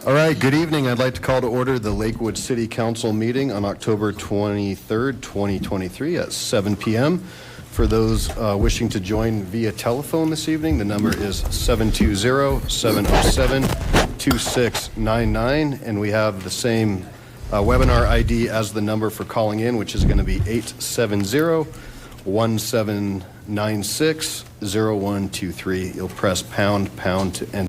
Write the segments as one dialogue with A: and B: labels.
A: All right, good evening. I'd like to call to order the Lakewood City Council meeting on October 23rd, 2023 at 7 p.m. For those wishing to join via telephone this evening, the number is 720-707-2699, and we have the same webinar ID as the number for calling in, which is going to be 870-1796-0123. You'll press pound to enter.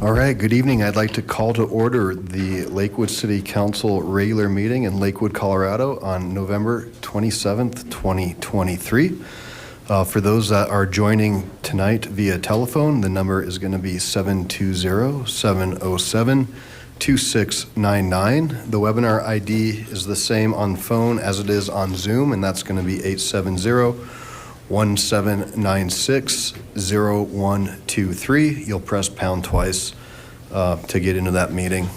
A: All right, good evening. I'd like to call to order the Lakewood City Council regular meeting in Lakewood, Colorado on November 27th, 2023. For those that are joining tonight via telephone, the number is going to be 720-707-2699. The webinar ID is the same on phone as it is on Zoom, and that's going to be 870-1796-0123. You'll press pound twice to get into that meeting.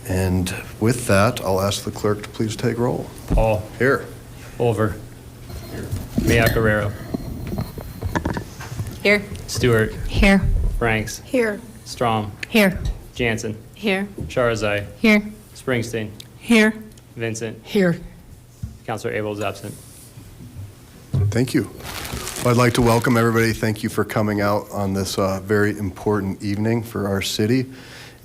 A: And with that, I'll ask the clerk to please take roll.
B: Paul.
A: Here.
B: Over. Here. Mia Guerrero.
C: Here.
B: Stewart.
C: Here.
B: Franks.
C: Here.
B: Strom.
C: Here.
B: Jansen.
C: Here.
B: Charazai.
C: Here.
B: Springsteen.
C: Here.
B: Vincent.
C: Here.
B: Counselor Abel is absent.
A: Thank you. Well, I'd like to welcome everybody. Thank you for coming out on this very important evening for our city.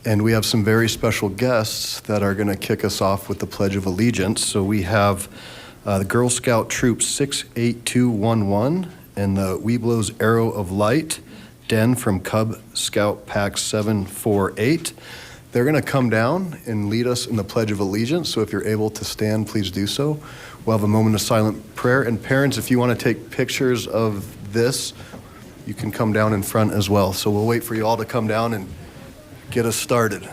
A: And we have some very special guests that are going to kick us off with the Pledge of Allegiance. So we have the Girl Scout Troop 68211 and the Weeblo's Arrow of Light, Den from Cub Scout Pack 748. They're going to come down and lead us in the Pledge of Allegiance. So if you're able to stand, please do so. We'll have a moment of silent prayer. And parents, if you want to take pictures of this, you can come down in front as well. So we'll wait for you all to come down and get us started.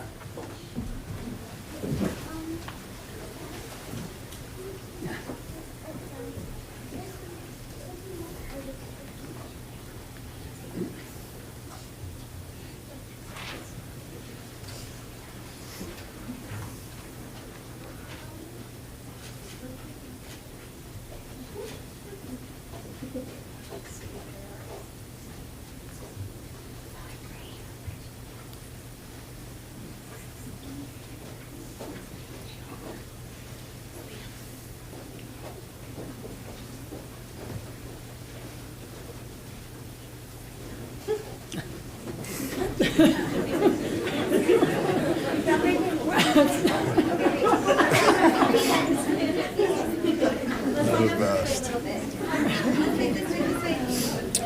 A: The best.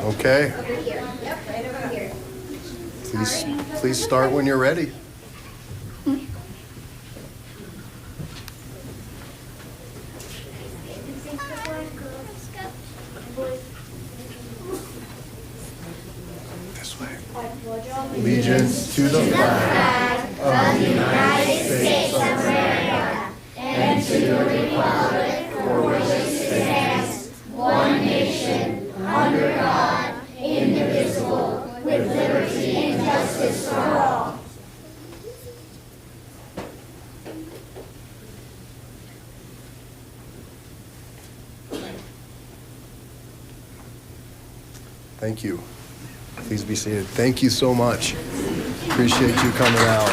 A: Okay. Please start when you're ready. This way. Allegiance to the flag of the United States of America and to the republic for which it stands, one nation, under God, indivisible, with liberty and justice for all. Thank you. Please be seated. Thank you so much. Appreciate you coming out.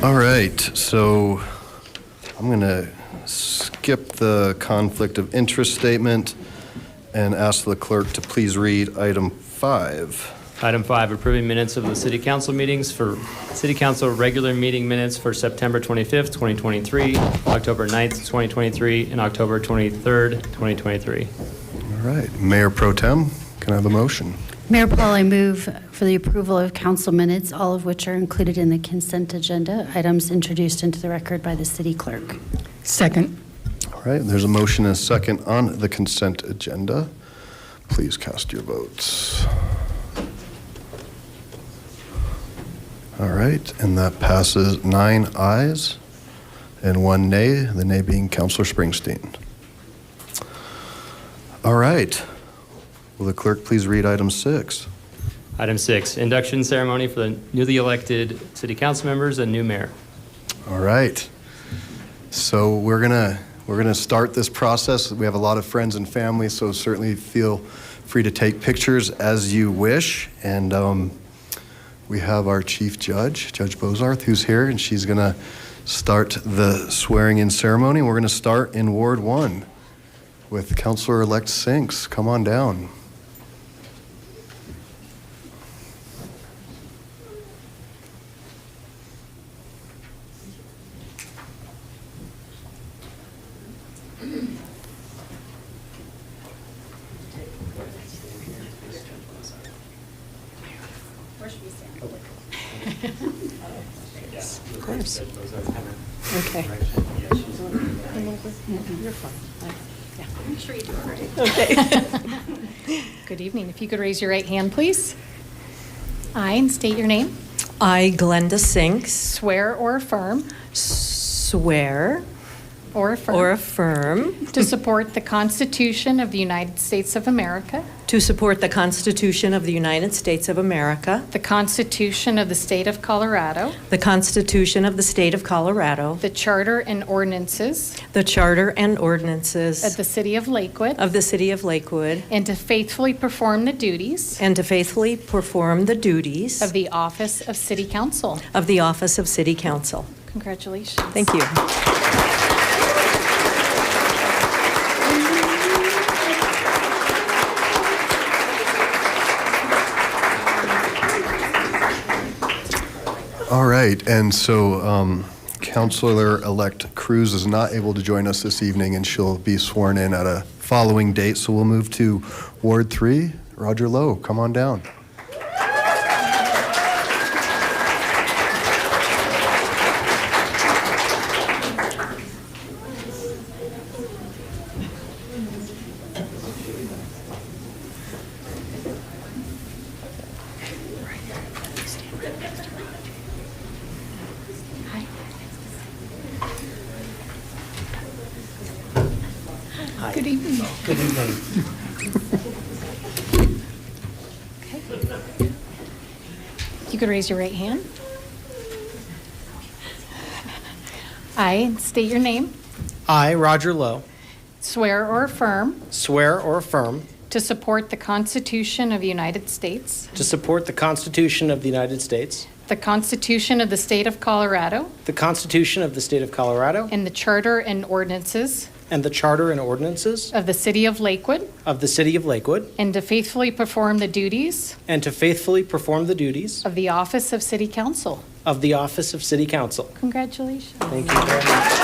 A: All right, so I'm going to skip the conflict of interest statement and ask the clerk to please read item 5.
B: Item 5, approving minutes of the City Council meetings for City Council regular meeting minutes for September 25th, 2023, October 9th, 2023, and October 23rd, 2023.
A: All right, Mayor Pro Tem, can I have a motion?
C: Mayor Paul, I move for the approval of council minutes, all of which are included in the consent agenda, items introduced into the record by the city clerk.
D: Second.
A: All right, there's a motion and a second on the consent agenda. Please cast your votes. All right, and that passes 9 ayes and 1 nay, the nay being Councilor Springsteen. All right, will the clerk please read item 6?
B: Item 6, induction ceremony for the newly elected City Council members and new mayor.
A: All right, so we're gonna start this process. We have a lot of friends and family, so certainly feel free to take pictures as you wish. And we have our chief judge, Judge Bozarth, who's here, and she's going to start the swearing-in ceremony. We're going to start in Ward 1 with Councilor-elect Sinks. Come on down.
D: Of course. Okay. You're fine. Yeah. I'm sure you do all right. Okay.
E: Good evening. If you could raise your right hand, please. I, and state your name,
D: I, Glenda Sinks,
E: swear or affirm
D: swear
E: or affirm
D: or affirm
E: to support the Constitution of the United States of America,
D: to support the Constitution of the United States of America,
E: the Constitution of the State of Colorado,
D: the Constitution of the State of Colorado,
E: the Charter and ordinances
D: the Charter and ordinances
E: of the City of Lakewood,
D: of the City of Lakewood,
E: and to faithfully perform the duties
D: and to faithfully perform the duties
E: of the office of City Council.
D: of the office of City Council.
E: Congratulations.
D: Thank you.
A: All right, and so Counselor-elect Cruz is not able to join us this evening, and she'll be sworn in at a following date. So we'll move to Ward 3. Roger Lowe, come on down.
E: Good evening.
F: Good evening.
E: Okay. You could raise your right hand. I, and state your name,
F: I, Roger Lowe,
E: swear or affirm
F: swear or affirm
E: to support the Constitution of the United States,
F: to support the Constitution of the United States,
E: the Constitution of the State of Colorado,
F: the Constitution of the State of Colorado,
E: and the Charter and ordinances
F: and the Charter and ordinances
E: of the City of Lakewood,
F: of the City of Lakewood,
E: and to faithfully perform the duties
F: and to faithfully perform the duties
E: of the office of City Council.
F: of the office of City Council.
E: Congratulations.
F: Thank you very much.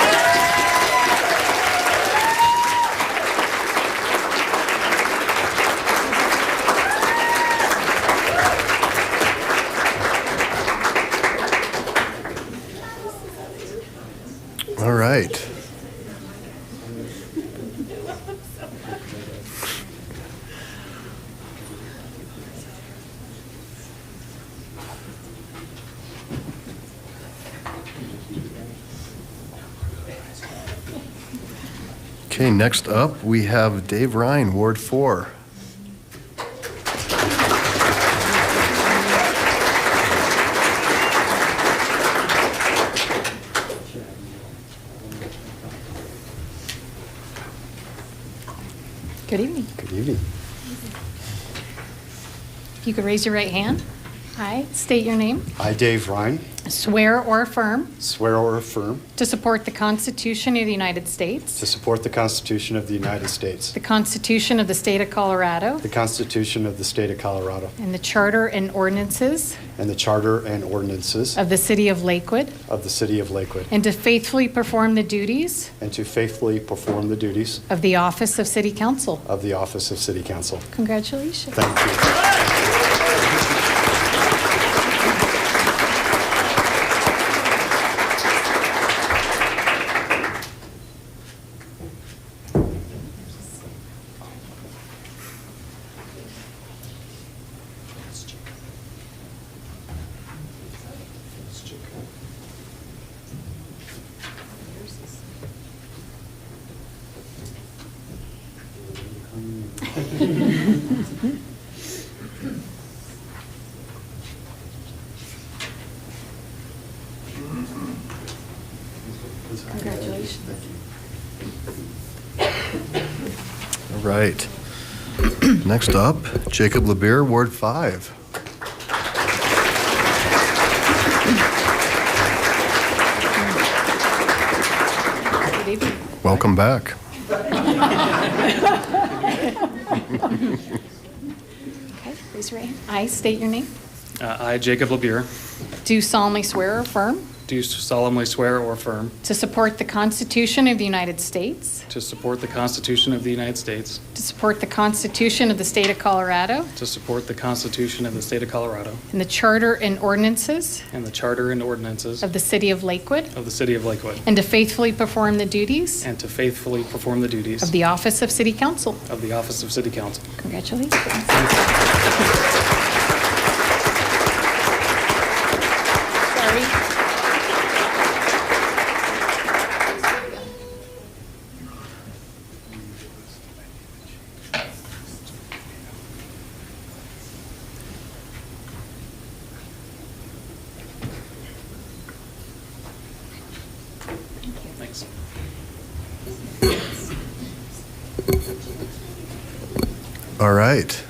A: All right. Okay, next up, we have Dave Ryan, Ward 4.
E: Good evening.
A: Good evening.
E: If you could raise your right hand. I state your name.
G: I, Dave Ryan,
E: Swear or affirm
G: swear or affirm
E: to support the Constitution of the United
G: to
E: States,
G: support the Constitution of the United States,
E: the Constitution of the State of Colorado,
G: the Constitution of the State of Colorado,
E: and the Charter and ordinances
G: and the Charter and ordinances
E: of the City of Lakewood,
G: of the City of Lakewood,
E: and to faithfully perform the duties
G: and to faithfully perform the duties
E: of the office of City Council.
G: of the office of City Council.
E: Congratulations.
G: Thank you.
E: Congratulations.
A: All right. Next up, Jacob LeBeer, Ward 5.
E: Good evening.
A: Welcome back.
E: Okay, raise your hand. I state your name.
H: I, Jacob LeBeer,
E: Do solemnly swear or affirm
H: do solemnly swear or affirm
E: to support the Constitution of the United States,
H: to support the Constitution of the United States,
E: to support the Constitution of the State of Colorado,
H: to support the Constitution of the State of Colorado,
E: and the Charter and ordinances
H: and the Charter and ordinances
E: of the City of Lakewood,
H: of the City of Lakewood,
E: and to faithfully perform the duties
H: and to faithfully perform the duties
E: of the Office of City Council.
H: of the Office of City Council.
E: Congratulations. Sorry.
H: Thanks.
A: All right.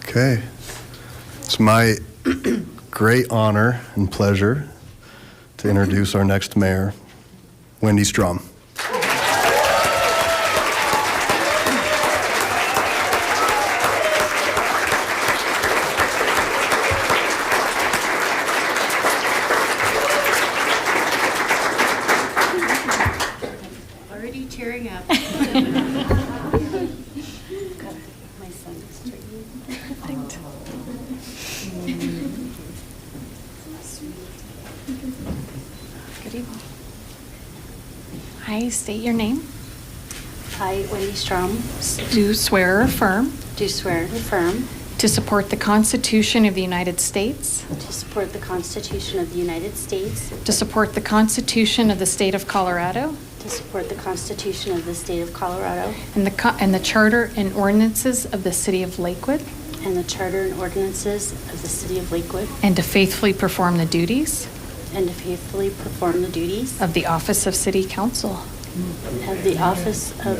A: Okay. It's my great honor and pleasure to introduce our next mayor, Wendy Strom.
C: Already tearing up. My son is turning.
E: Good evening. I state your name.
C: I, Wendy Strom,
E: Do swear or affirm
C: do swear and affirm
E: to support the Constitution of the United States,
C: to support the Constitution of the United States,
E: to support the Constitution of the State of Colorado,
C: to support the Constitution of the State of Colorado,
E: and the Charter and ordinances of the City of Lakewood,
C: and the Charter and ordinances of the City of Lakewood,
E: and to faithfully perform the duties
C: and to faithfully perform the duties
E: of the Office of City Council
C: of the office of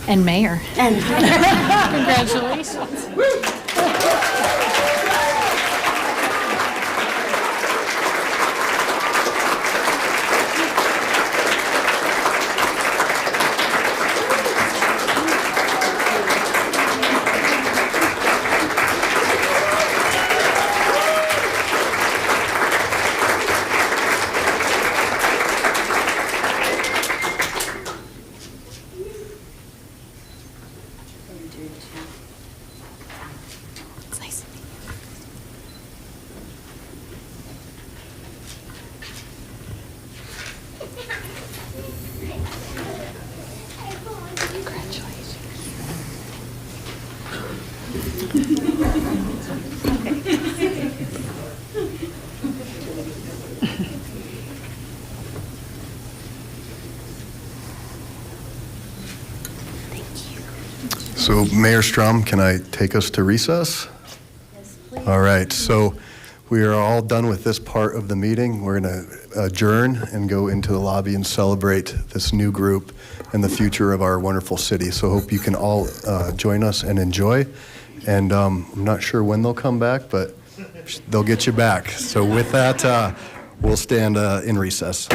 E: and Mayor.
C: and
E: Congratulations. It's nice. Congratulations.
A: So Mayor Strom, can I take us to recess?
C: Yes, please.
A: All right, so we are all done with this part of the meeting. We're going to adjourn and go into the lobby and celebrate this new group and the future of our wonderful city. So hope you can all join us and enjoy. And I'm not sure when they'll come back, but they'll get you back. So with that, we'll stand in recess.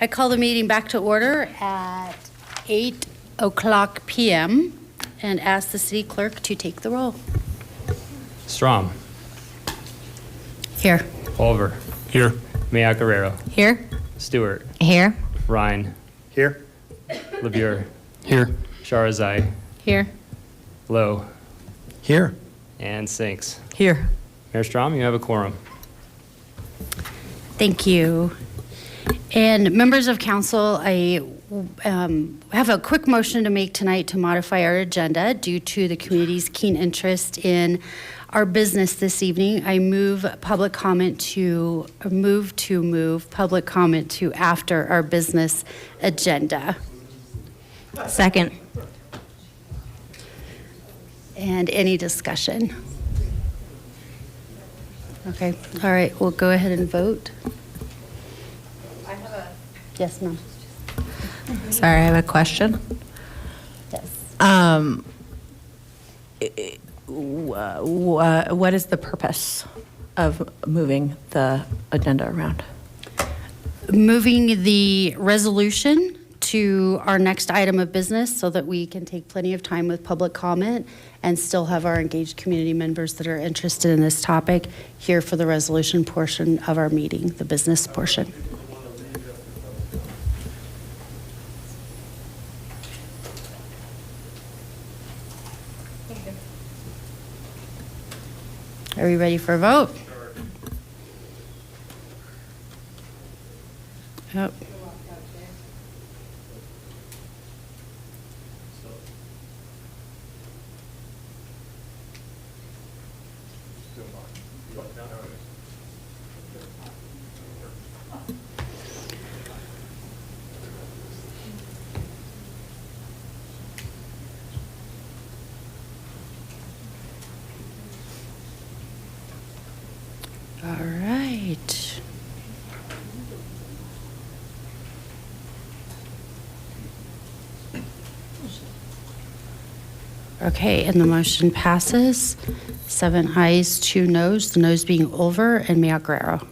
C: I call the meeting back to order at 8:00 p.m. and ask the city clerk to take the roll.
B: Strom.
C: Here.
B: Culver.
H: Here.
B: Mayor Guerrero.
E: Here.
B: Stewart.
E: Here.
B: Ryan.
G: Here.
B: LeBure.
H: Here.
B: Sharazai.
E: Here.
B: Lowe.
F: Here.
B: And Sinks.
E: Here.
B: Mayor Strom, you have a quorum.
C: Thank you. And members of council, I have a quick motion to make tonight to modify our agenda due to the community's keen interest in our business this evening. I move public comment to public comment to after our business agenda.
E: Second.
C: And any discussion? Okay, all right, we'll go ahead and vote. Yes, ma'am.
I: Sorry, I have a question.
C: Yes.
I: What is the purpose of moving the agenda around?
C: Moving the resolution to our next item of business so that we can take plenty of time with public comment and still have our engaged community members that are interested in this topic here for the resolution portion of our meeting, the business portion. Are we ready for a vote? Yep. All right. Okay, and the motion passes. 7 ayes, 2 noes, the noes being Olver and Mayor Guerrero.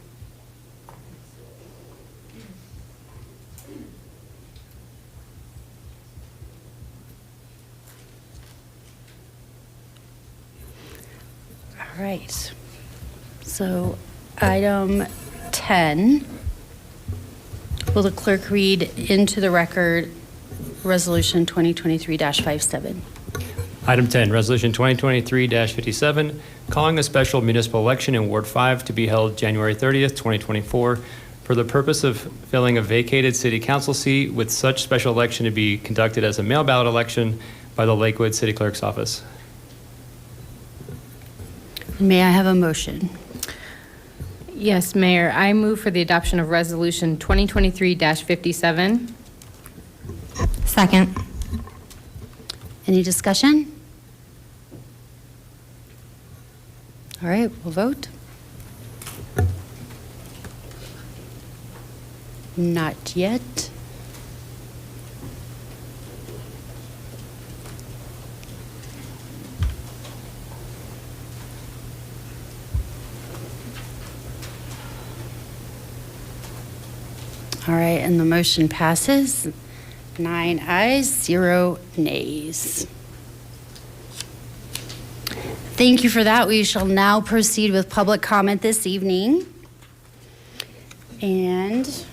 C: All right. So item 10, will the clerk read into the record resolution 2023-57?
B: Item 10, Resolution 2023-57, calling a special municipal election in Ward 5 to be held January 30th, 2024, for the purpose of filling a vacated city council seat, with such special election to be conducted as a mail ballot election by the Lakewood City Clerk's Office.
C: May I have a motion?
J: Yes, Mayor. I move for the adoption of Resolution 2023-57.
I: Second.
C: Any discussion? All right, we'll vote. Not yet. All right, and the motion passes. 9 ayes, 0 nays. Thank you for that. We shall now proceed with public comment this evening. And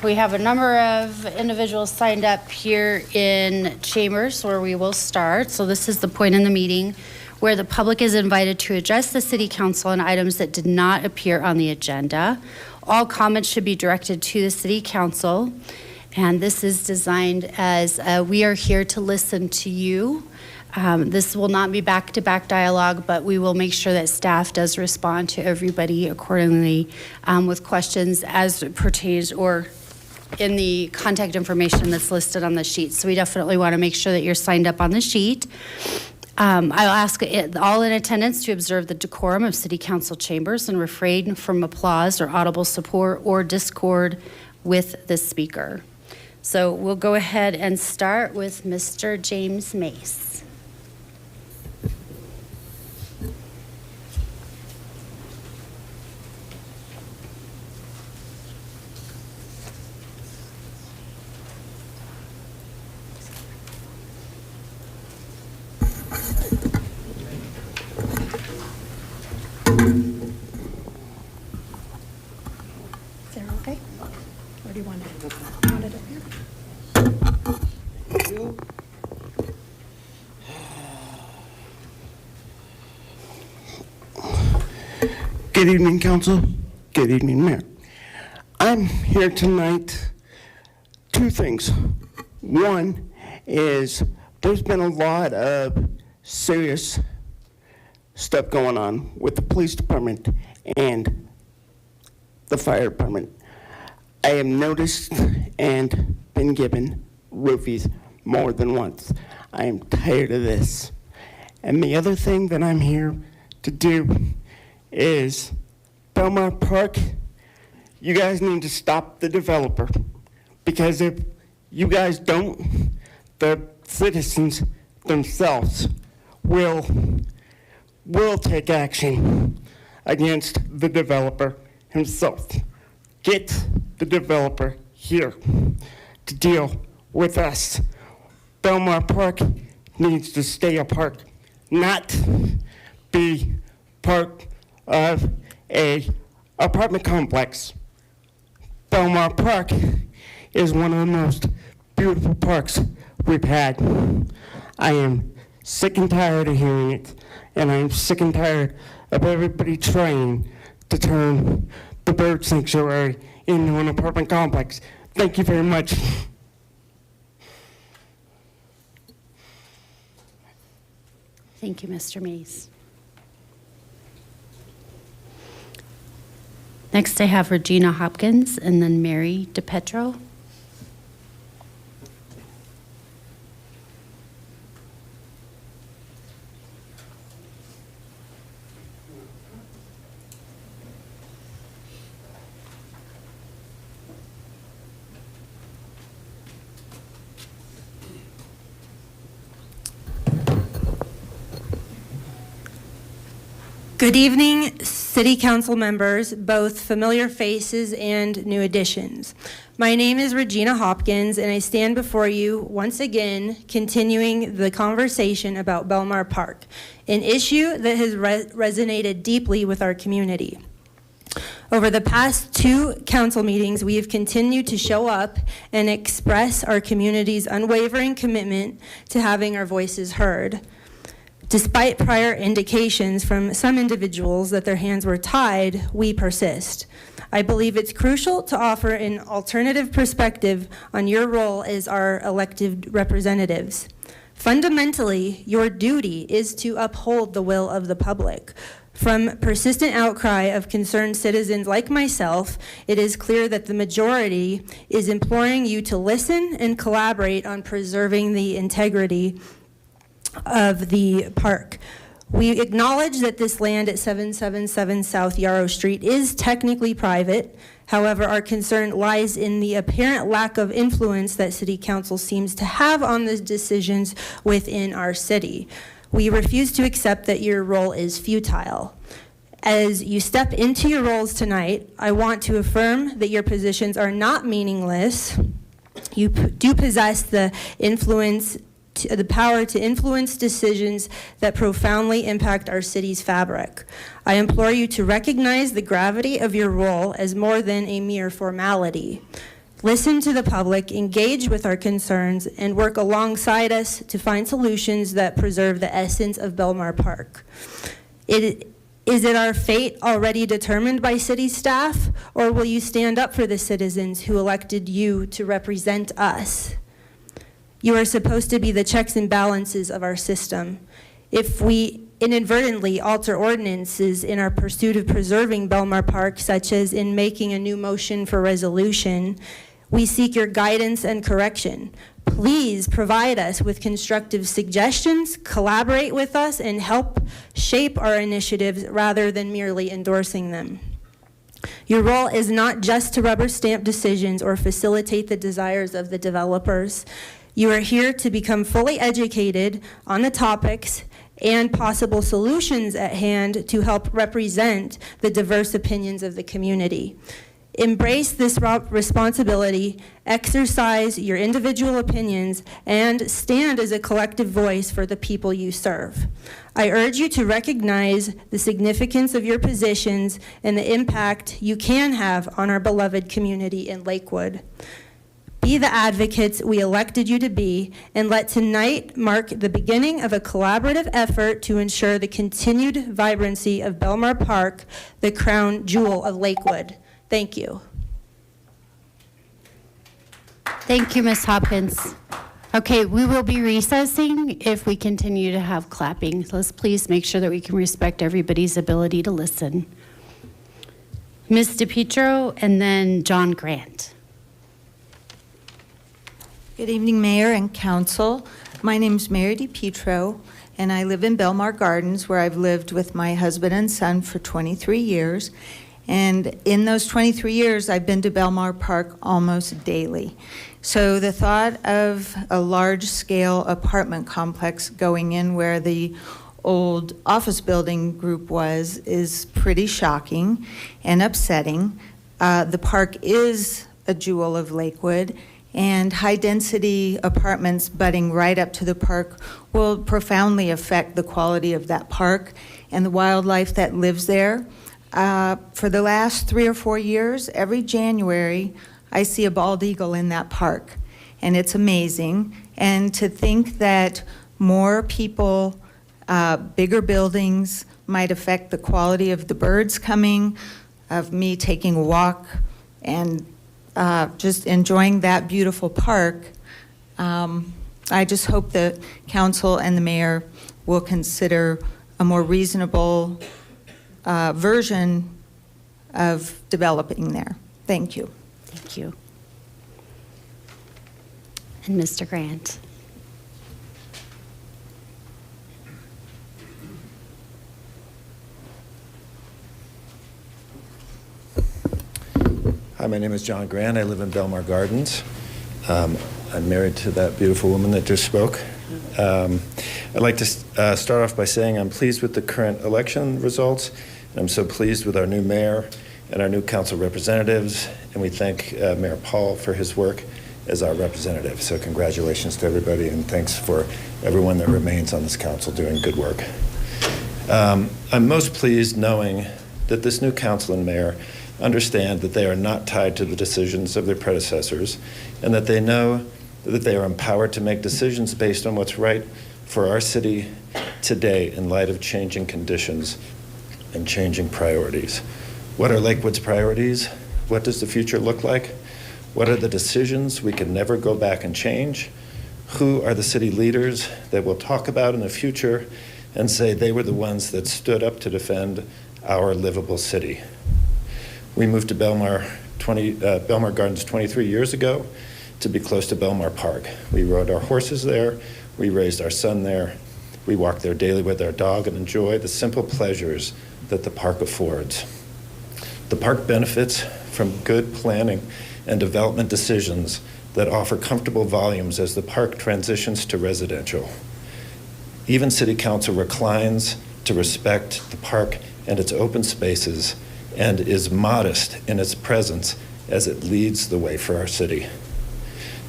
C: we have a number of individuals signed up here in chambers where we will start. So this is the point in the meeting where the public is invited to address the city council on items that did not appear on the agenda. All comments should be directed to the city council. And this is designed as we are here to listen to you. This will not be back-to-back dialogue, but we will make sure that staff does respond to everybody accordingly with questions as it pertains or in the contact information that's listed on the sheet. So we definitely want to make sure that you're signed up on the sheet. I'll ask all in attendance to observe the decorum of city council chambers and refrain from applause or audible support or discord with the speaker. So we'll go ahead and start with Mr. James Mace.
K: Good evening, Council. Good evening, Mayor. I'm here tonight, two things. One is there's been a lot of serious stuff going on with the police department and the fire department. I have noticed and been given roofies more than once. I am tired of this. And the other thing that I'm here to do is Belmar Park, you guys need to stop the developer, because if you guys don't, the citizens themselves will take action against the developer himself. Get the developer here to deal with us. Belmar Park needs to stay a park, not be part of a apartment complex. Belmar Park is one of the most beautiful parks we've had. I am sick and tired of hearing it, and I'm sick and tired of everybody trying to turn the bird sanctuary into an apartment complex. Thank you very much.
C: Thank you, Mr. Mays. Next, I have Regina Hopkins and then Mary DePetro.
L: Good evening, City Council members, both familiar faces and new additions. My name is Regina Hopkins, and I stand before you once again, continuing the conversation about Belmar Park, an issue that has resonated deeply with our community. Over the past two council meetings, we have continued to show up and express our community's unwavering commitment to having our voices heard. Despite prior indications from some individuals that their hands were tied, we persist. I believe it's crucial to offer an alternative perspective on your role as our elected representatives. Fundamentally, your duty is to uphold the will of the public. From persistent outcry of concerned citizens like myself, it is clear that the majority is imploring you to listen and collaborate on preserving the integrity of the park. We acknowledge that this land at 777 South Yarrow Street is technically private. However, our concern lies in the apparent lack of influence that City Council seems to have on the decisions within our city. We refuse to accept that your role is futile. As you step into your roles tonight, I want to affirm that your positions are not meaningless. You do possess the power to influence decisions that profoundly impact our city's fabric. I implore you to recognize the gravity of your role as more than a mere formality. Listen to the public, engage with our concerns, and work alongside us to find solutions that preserve the essence of Belmar Park. Is it our fate already determined by city staff, or will you stand up for the citizens who elected you to represent us? You are supposed to be the checks and balances of our system. If we inadvertently alter ordinances in our pursuit of preserving Belmar Park, such as in making a new motion for resolution, we seek your guidance and correction. Please provide us with constructive suggestions, collaborate with us, and help shape our initiatives rather than merely endorsing them. Your role is not just to rubber stamp decisions or facilitate the desires of the developers. You are here to become fully educated on the topics and possible solutions at hand to help represent the diverse opinions of the community. Embrace this responsibility, exercise your individual opinions, and stand as a collective voice for the people you serve. I urge you to recognize the significance of your positions and the impact you can have on our beloved community in Lakewood. Be the advocates we elected you to be, and let tonight mark the beginning of a collaborative effort to ensure the continued vibrancy of Belmar Park, the crown jewel of Lakewood. Thank you.
C: Thank you, Ms. Hopkins. Okay, we will be recessing if we continue to have clapping. So let's please make sure that we can respect everybody's ability to listen. Ms. DePietro and then John Grant.
M: Good evening, Mayor and Council. My name's Mary DePietro, and I live in Belmar Gardens, where I've lived with my husband and son for 23 years. And in those 23 years, I've been to Belmar Park almost daily. So the thought of a large-scale apartment complex going in where the old office building group was is pretty shocking and upsetting. The park is a jewel of Lakewood, and high-density apartments butting right up to the park will profoundly affect the quality of that park and the wildlife that lives there. For the last 3 or 4 years, every January, I see a bald eagle in that park, and it's amazing. And to think that more people, bigger buildings might affect the quality of the birds coming, of me taking a walk, and just enjoying that beautiful park. I just hope the council and the mayor will consider a more reasonable version of developing there. Thank you.
C: Thank you. And Mr. Grant.
N: Hi, my name is John Grant. I live in Belmar Gardens. I'm married to that beautiful woman that just spoke. I'd like to start off by saying I'm pleased with the current election results, and I'm so pleased with our new mayor and our new council representatives, and we thank Mayor Paul for his work as our representative. So congratulations to everybody, and thanks for everyone that remains on this council doing good work. I'm most pleased knowing that this new council and mayor understand that they are not tied to the decisions of their predecessors, and that they know that they are empowered to make decisions based on what's right for our city today in light of changing conditions and changing priorities. What are Lakewood's priorities? What does the future look like? What are the decisions we can never go back and change? Who are the city leaders that we'll talk about in the future and say they were the ones that stood up to defend our livable city? We moved to Belmar Gardens 23 years ago to be close to Belmar Park. We rode our horses there, we raised our son there, we walk there daily with our dog and enjoy the simple pleasures that the park affords. The park benefits from good planning and development decisions that offer comfortable volumes as the park transitions to residential. Even City Council reclines to respect the park and its open spaces and is modest in its presence as it leads the way for our city.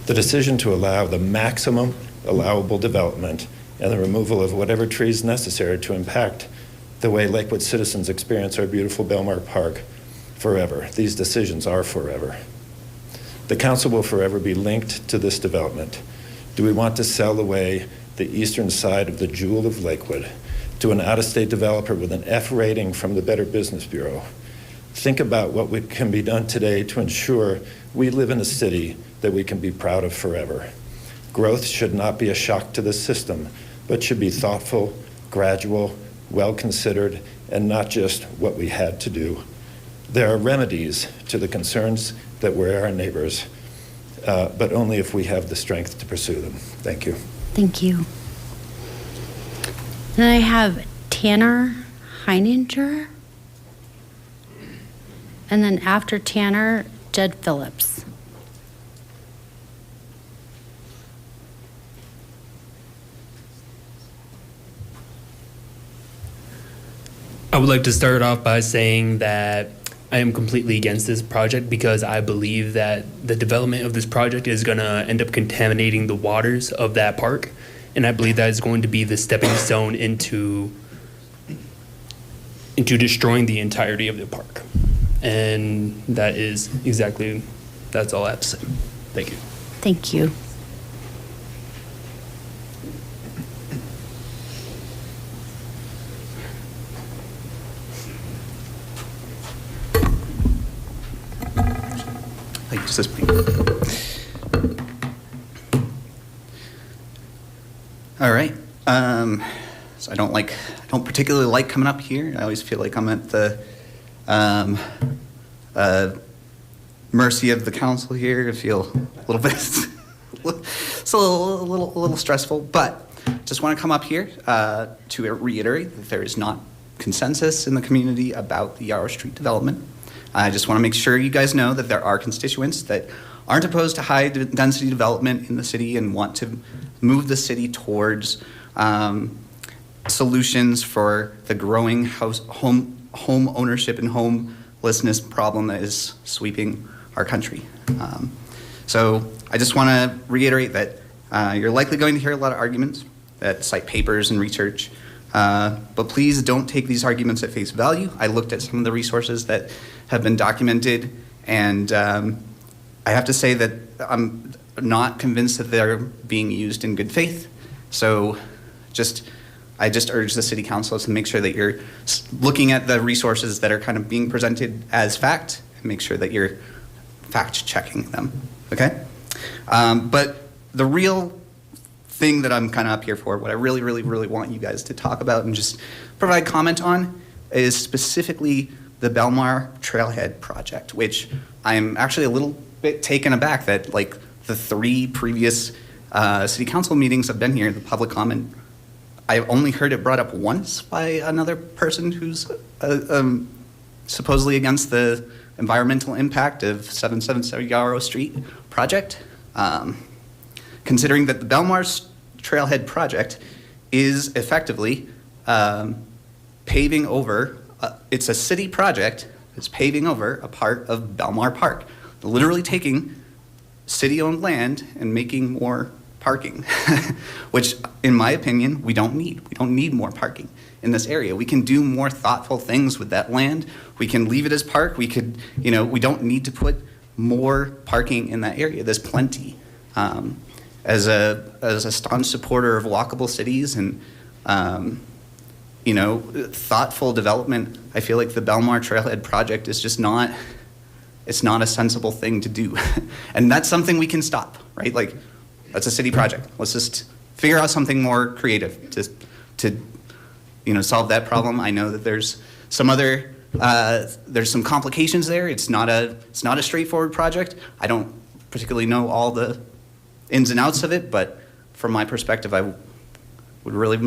N: The decision to allow the maximum allowable development and the removal of whatever trees necessary to impact the way Lakewood citizens experience our beautiful Belmar Park forever. These decisions are forever. The council will forever be linked to this development. Do we want to sell away the eastern side of the jewel of Lakewood to an out-of-state developer with an F rating from the Better Business Bureau? Think about what can be done today to ensure we live in a city that we can be proud of forever. Growth should not be a shock to the system, but should be thoughtful, gradual, well-considered, and not just what we had to do. There are remedies to the concerns that we're our neighbors, but only if we have the strength to pursue them. Thank you.
C: Thank you. Then I have Tanner Heininger. And then after Tanner, Jed Phillips.
O: I would like to start off by saying that I am completely against this project because I believe that the development of this project is going to end up contaminating the waters of that park. And I believe that is going to be the stepping stone into destroying the entirety of the park. And that's all I have to say. Thank you.
C: Thank you.
P: Like just this. All right. So I don't particularly like coming up here. I always feel like I'm at the mercy of the council here. I feel a little bit, it's a little stressful, but just want to come up here to reiterate that there is not consensus in the community about the Yarrow Street development. I just want to make sure you guys know that there are constituents that aren't opposed to high density development in the city and want to move the city towards solutions for the growing home ownership and homelessness problem that is sweeping our country. So I just want to reiterate that you're likely going to hear a lot of arguments that cite papers and research, but please don't take these arguments at face value. I looked at some of the resources that have been documented, and I have to say that I'm not convinced that they're being used in good faith. So I just urge the city council to make sure that you're looking at the resources that are kind of being presented as fact and make sure that you're fact checking them, okay? But the real thing that I'm kind of up here for, what I really, really, really want you guys to talk about and just provide comment on is specifically the Belmar Trailhead project, which I'm actually a little bit taken aback that like the 3 previous city council meetings I've been here, the public comment, I've only heard it brought up once by another person who's supposedly against the environmental impact of 777 Yarrow Street project. Considering that the Belmar Trailhead project is effectively paving over, it's a city project that's paving over a part of Belmar Park, literally taking city-owned land and making more parking, which in my opinion, we don't need. We don't need more parking in this area. We can do more thoughtful things with that land. We can leave it as park. We could, we don't need to put more parking in that area. There's plenty. As a staunch supporter of walkable cities and, thoughtful development, I feel like the Belmar Trailhead project is just not, it's not a sensible thing to do. And that's something we can stop, right? Like, that's a city project. Let's just figure out something more creative to solve that problem. I know that there's some other, there's some complications there. It's not a straightforward project. I don't particularly know all the ins and outs of it, but from my perspective, I would really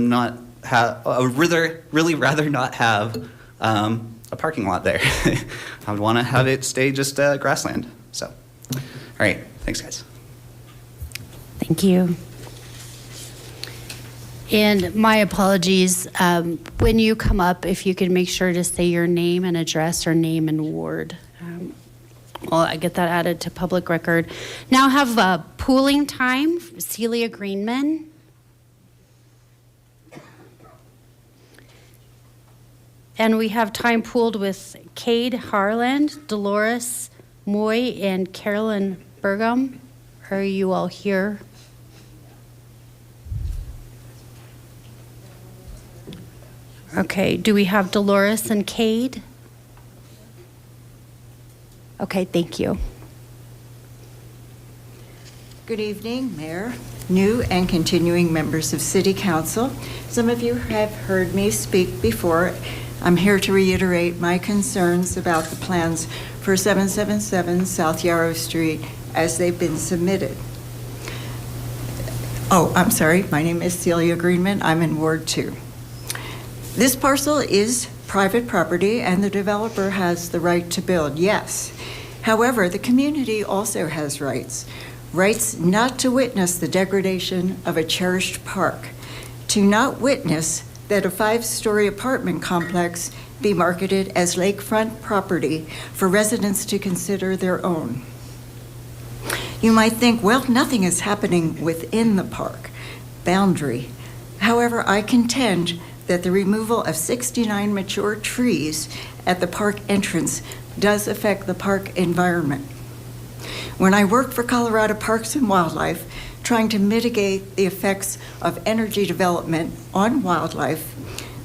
P: rather not have a parking lot there. I would want to have it stay just grassland. So, all right, thanks guys.
C: Thank you. And my apologies, when you come up, if you could make sure to say your name and address or name and ward. Well, I get that added to public record. Now have pooling time, Celia Greenman. And we have time pooled with Cade Harland, Dolores Moy, and Carolyn Burgum. Are you all here? Okay, do we have Dolores and Cade? Okay, thank you.
M: Good evening, Mayor, new and continuing members of City Council. Some of you have heard me speak before. I'm here to reiterate my concerns about the plans for 777 South Yarrow Street as they've been submitted. Oh, I'm sorry, my name is Celia Greenman. I'm in Ward 2. This parcel is private property and the developer has the right to build, yes. However, the community also has rights not to witness the degradation of a cherished park, to not witness that a 5-story apartment complex be marketed as lakefront property for residents to consider their own. You might think, well, nothing is happening within the park boundary. However, I contend that the removal of 69 mature trees at the park entrance does affect the park environment. When I worked for Colorado Parks and Wildlife, trying to mitigate the effects of energy development on wildlife,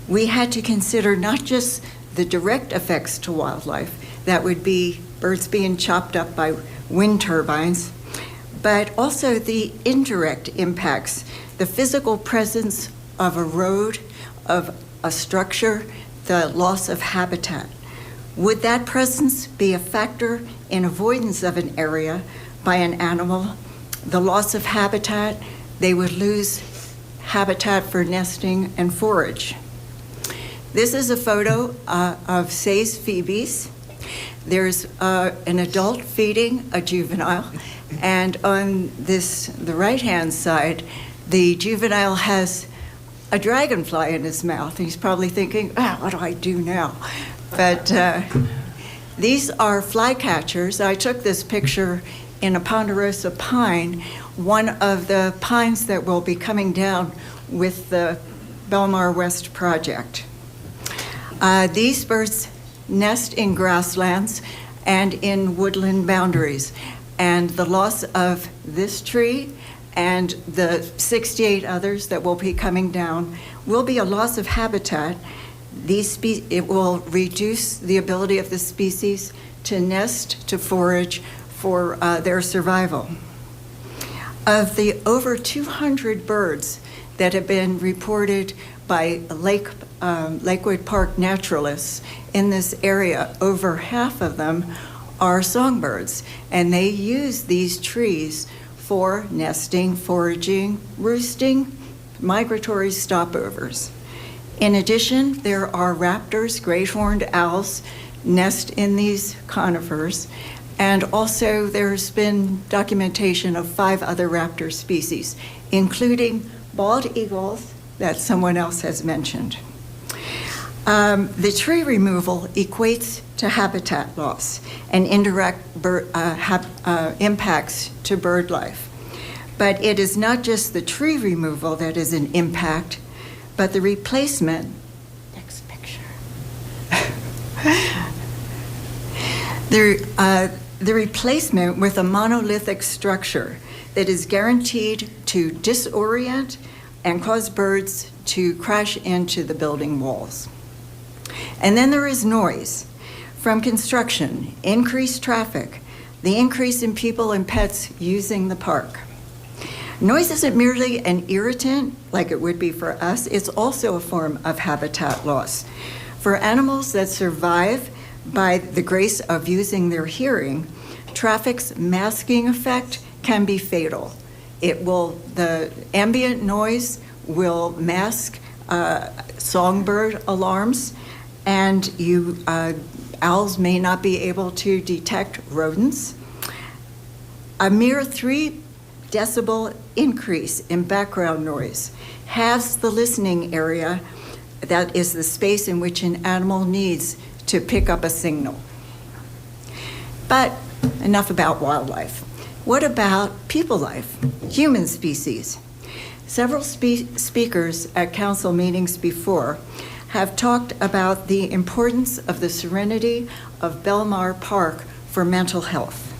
M: we had to consider not just the direct effects to wildlife, that would be birds being chopped up by wind turbines, but also the indirect impacts, the physical presence of a road, of a structure, the loss of habitat. Would that presence be a factor in avoidance of an area by an animal? The loss of habitat, they would lose habitat for nesting and forage. This is a photo of Say's phoebes. There's an adult feeding a juvenile, and on the right-hand side, the juvenile has a dragonfly in his mouth. He's probably thinking, what do I do now? But these are flycatchers. I took this picture in a ponderosa pine, one of the pines that will be coming down with the Belmar West project. These birds nest in grasslands and in woodland boundaries. And the loss of this tree and the 68 others that will be coming down will be a loss of habitat. It will reduce the ability of the species to nest, to forage for their survival. Of the over 200 birds that have been reported by Lakewood Park naturalists in this area, over half of them are songbirds, and they use these trees for nesting, foraging, roosting, migratory stopovers. In addition, there are raptors, great horned owls, nest in these conifers, and also there's been documentation of 5 other raptor species, including bald eagles that someone else has mentioned. The tree removal equates to habitat loss and indirect impacts to bird life. But it is not just the tree removal that is an impact, but the replacement. Next picture. The replacement with a monolithic structure that is guaranteed to disorient and cause birds to crash into the building walls. And then there is noise from construction, increased traffic, the increase in people and pets using the park. Noise isn't merely an irritant like it would be for us, it's also a form of habitat loss. For animals that survive by the grace of using their hearing, traffic's masking effect can be fatal. The ambient noise will mask songbird alarms, and owls may not be able to detect rodents. A mere 3 decibel increase in background noise halves the listening area, that is the space in which an animal needs to pick up a signal. But enough about wildlife. What about people life, human species? Several speakers at council meetings before have talked about the importance of the serenity of Belmar Park for mental health.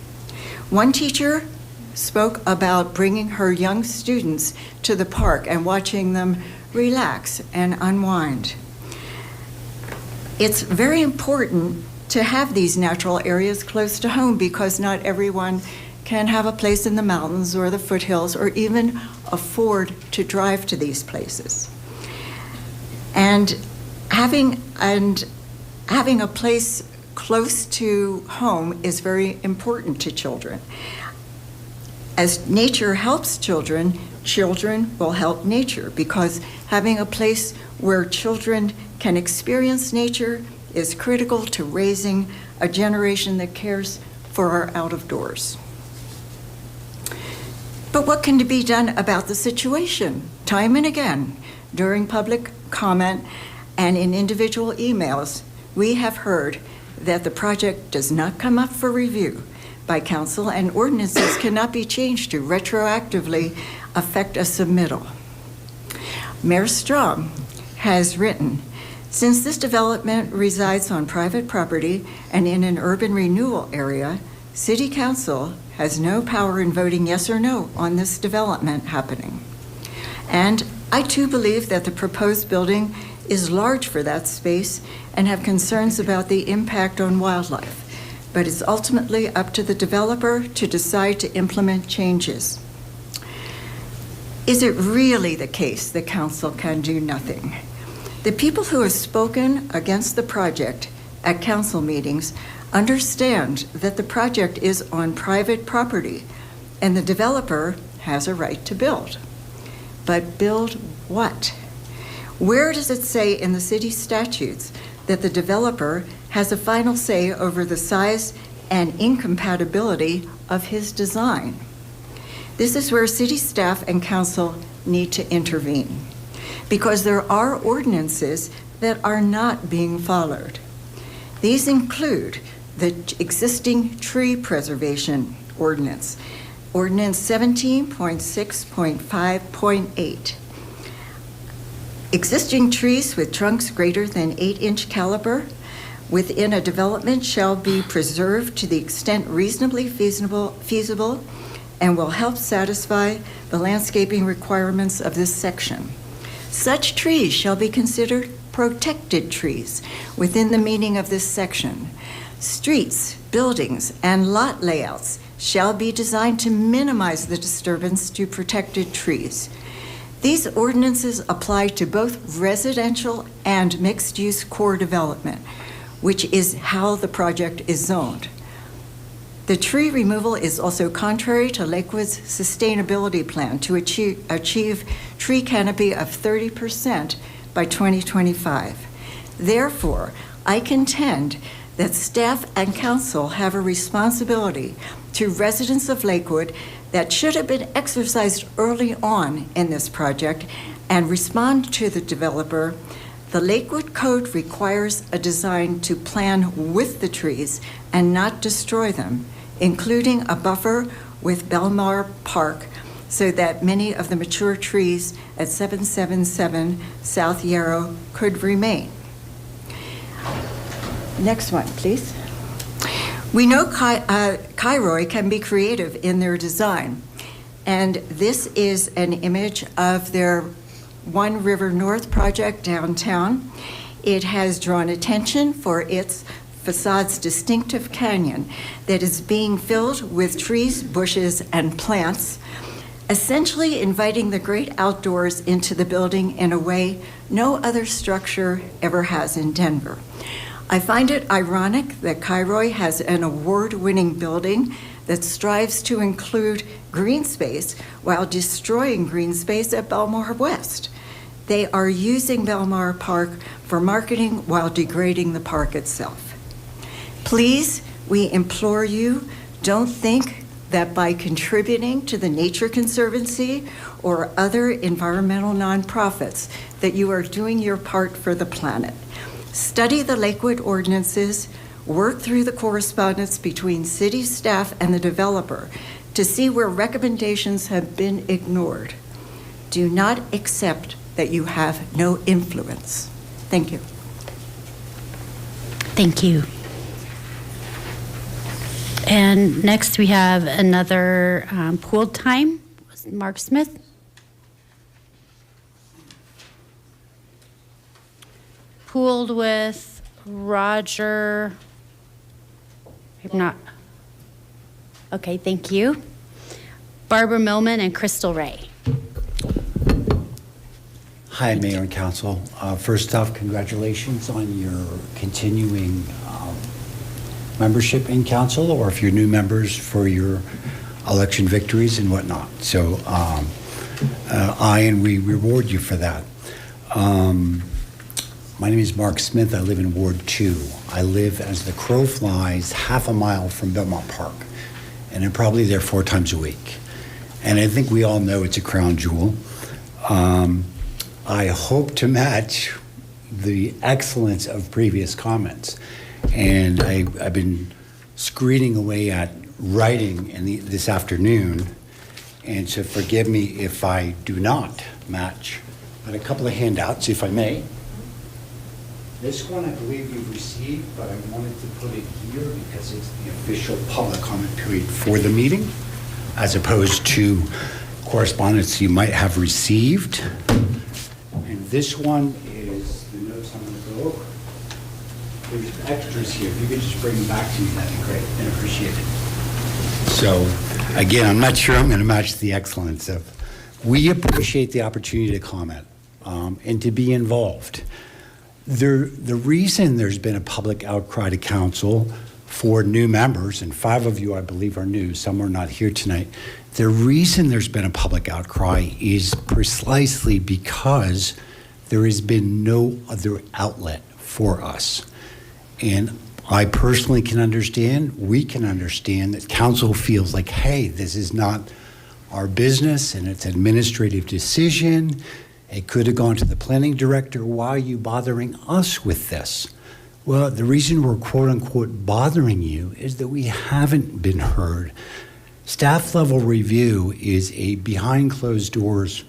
M: One teacher spoke about bringing her young students to the park and watching them relax and unwind. It's very important to have these natural areas close to home because not everyone can have a place in the mountains or the foothills or even afford to drive to these places. And having a place close to home is very important to children. As nature helps children, children will help nature, because having a place where children can experience nature is critical to raising a generation that cares for our out of doors. But what can be done about the situation? Time and again, during public comment and in individual emails, we have heard that the project does not come up for review by council, and ordinances cannot be changed to retroactively affect a submittal. Mayor Strong has written, since this development resides on private property and in an urban renewal area, City Council has no power in voting yes or no on this development happening. And I too believe that the proposed building is large for that space and have concerns about the impact on wildlife. But it's ultimately up to the developer to decide to implement changes. Is it really the case that council can do nothing? The people who have spoken against the project at council meetings understand that the project is on private property and the developer has a right to build. But build what? Where does it say in the city statutes that the developer has a final say over the size and incompatibility of his design? This is where city staff and council need to intervene, because there are ordinances that are not being followed. These include the existing tree preservation ordinance, Ordinance 17.6.5.8. Existing trees with trunks greater than 8-inch caliber within a development shall be preserved to the extent reasonably feasible and will help satisfy the landscaping requirements of this section. Such trees shall be considered protected trees within the meaning of this section. Streets, buildings, and lot layouts shall be designed to minimize the disturbance to protected trees. These ordinances apply to both residential and mixed-use core development, which is how the project is zoned. The tree removal is also contrary to Lakewood's sustainability plan to achieve tree canopy of 30% by 2025. Therefore, I contend that staff and council have a responsibility to residents of Lakewood that should have been exercised early on in this project and respond to the developer. The Lakewood Code requires a design to plan with the trees and not destroy them, including a buffer with Belmar Park so that many of the mature trees at 777 South Yarrow could remain. Next one, please. We know Kairoy can be creative in their design, and this is an image of their One River North project downtown. It has drawn attention for its facade's distinctive canyon that is being filled with trees, bushes, and plants, essentially inviting the great outdoors into the building in a way no other structure ever has in Denver. I find it ironic that Kairoy has an award-winning building that strives to include green space while destroying green space at Belmar West. They are using Belmar Park for marketing while degrading the park itself. Please, we implore you, don't think that by contributing to the Nature Conservancy or other environmental nonprofits that you are doing your part for the planet. Study the Lakewood ordinances, work through the correspondence between city staff and the developer to see where recommendations have been ignored. Do not accept that you have no influence. Thank you.
C: Thank you. And next we have another pooled time. Mark Smith. Pooled with Roger. I'm not. Okay, thank you. Barbara Millman and Crystal Ray.
Q: Hi, Mayor and Council. First off, congratulations on your continuing membership in Council, or if you're new members, for your election victories and whatnot. So we reward you for that. My name is Mark Smith. I live in Ward 2. I live, as the crow flies, half a mile from Belmont Park, and I'm probably there 4 times a week. And I think we all know it's a crown jewel. I hope to match the excellence of previous comments. And I've been screening away at writing this afternoon, and so forgive me if I do not match. But a couple of handouts, if I may. This one I believe you've received, but I wanted to put it here because it's the official public comment period for the meeting, as opposed to correspondence you might have received. And this one is the notes I'm going to go over. There's extras here. If you could just bring them back to me, that'd be great and appreciate it. So, again, I'm not sure I'm going to match the excellence of. We appreciate the opportunity to comment and to be involved. The reason there's been a public outcry to council for new members, and 5 of you, I believe, are new, some are not here tonight. The reason there's been a public outcry is precisely because there has been no other outlet for us. And I personally can understand, we can understand that council feels like, hey, this is not our business and it's an administrative decision. It could have gone to the planning director. Why are you bothering us with this? Well, the reason we're quote unquote bothering you is that we haven't been heard. Staff level review is a behind closed doors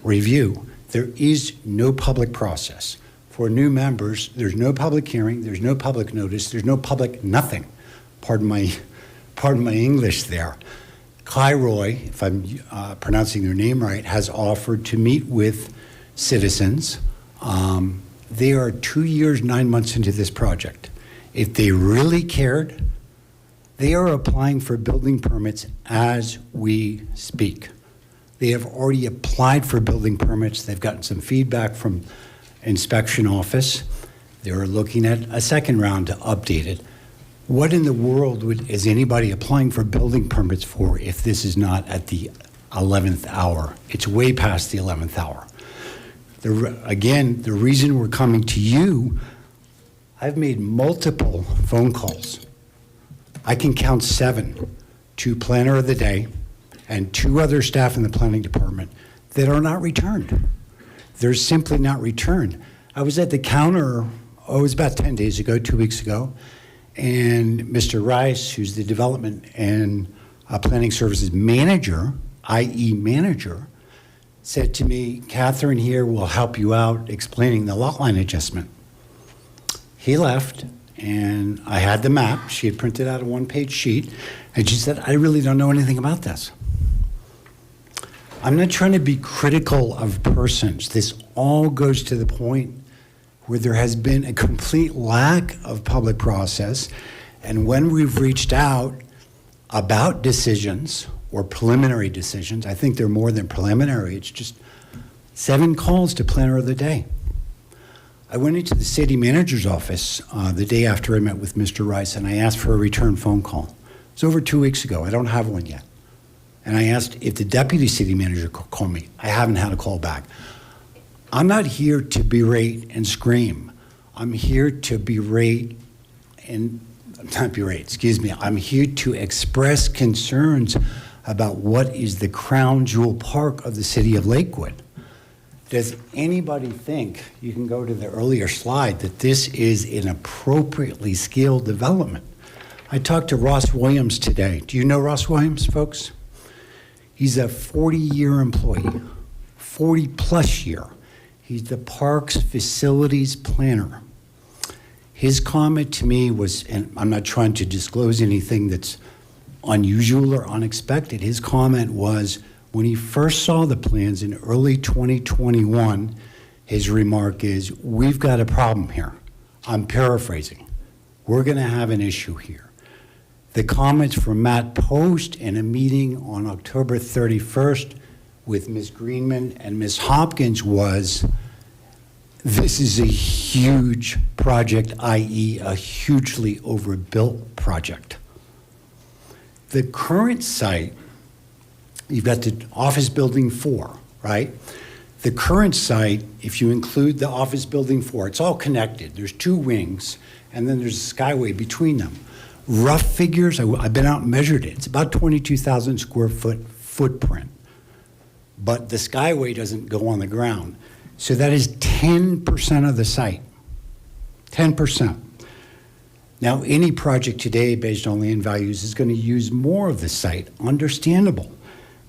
Q: review. There is no public process. For new members, there's no public hearing, there's no public notice, there's no public nothing. Pardon my English there. Kairoy, if I'm pronouncing their name right, has offered to meet with citizens. They are 2 years, 9 months into this project. If they really cared, they are applying for building permits as we speak. They have already applied for building permits. They've gotten some feedback from inspection office. They're looking at a second round to update it. What in the world is anybody applying for building permits for if this is not at the 11th hour? It's way past the 11th hour. Again, the reason we're coming to you, I've made multiple phone calls. I can count 7 to planner of the day and 2 other staff in the planning department that are not returned. They're simply not returned. I was at the counter, it was about 10 days ago, 2 weeks ago, and Mr. Rice, who's the development and planning services manager, i.e. manager, said to me, Catherine here will help you out explaining the lot line adjustment. He left, and I had the map. She had printed out a 1-page sheet, and she said, I really don't know anything about this. I'm not trying to be critical of persons. This all goes to the point where there has been a complete lack of public process, and when we've reached out about decisions or preliminary decisions, I think they're more than preliminary, it's just 7 calls to planner of the day. I went into the city manager's office the day after I met with Mr. Rice, and I asked for a return phone call. It was over 2 weeks ago. I don't have one yet. And I asked if the deputy city manager could call me. I haven't had a call back. I'm not here to berate and scream. I'm here to I'm here to express concerns about what is the crown jewel park of the city of Lakewood. Does anybody think, you can go to the earlier slide, that this is an appropriately scaled development? I talked to Ross Williams today. Do you know Ross Williams, folks? He's a 40-year employee, 40-plus year. He's the park's facilities planner. His comment to me was, and I'm not trying to disclose anything that's unusual or unexpected, his comment was, when he first saw the plans in early 2021, his remark is, we've got a problem here. I'm paraphrasing. We're going to have an issue here. The comments from Matt Post in a meeting on October 31st with Ms. Greenman and Ms. Hopkins was, this is a huge project, i.e. a hugely overbuilt project. The current site, you've got the office building 4, right? The current site, if you include the office building 4, it's all connected. There's 2 wings, and then there's a skyway between them. Rough figures, I've been out and measured it. It's about 22,000 square foot footprint. But the skyway doesn't go on the ground. So that is 10% of the site, 10%. Now, any project today based on land values is going to use more of the site, understandable.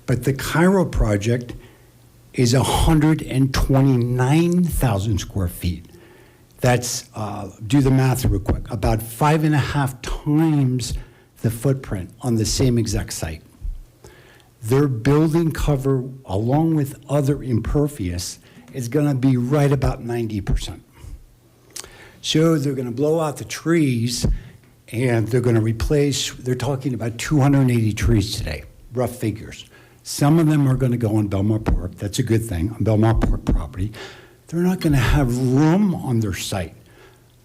Q: But the Cairo project is 129,000 square feet. That's, do the math real quick, about 5.5 times the footprint on the same exact site. Their building cover, along with other impervious, is going to be right about 90%. So they're going to blow out the trees, and they're going to replace, they're talking about 280 trees today, rough figures. Some of them are going to go on Belmar Park. That's a good thing, on Belmar Park property. They're not going to have room on their site.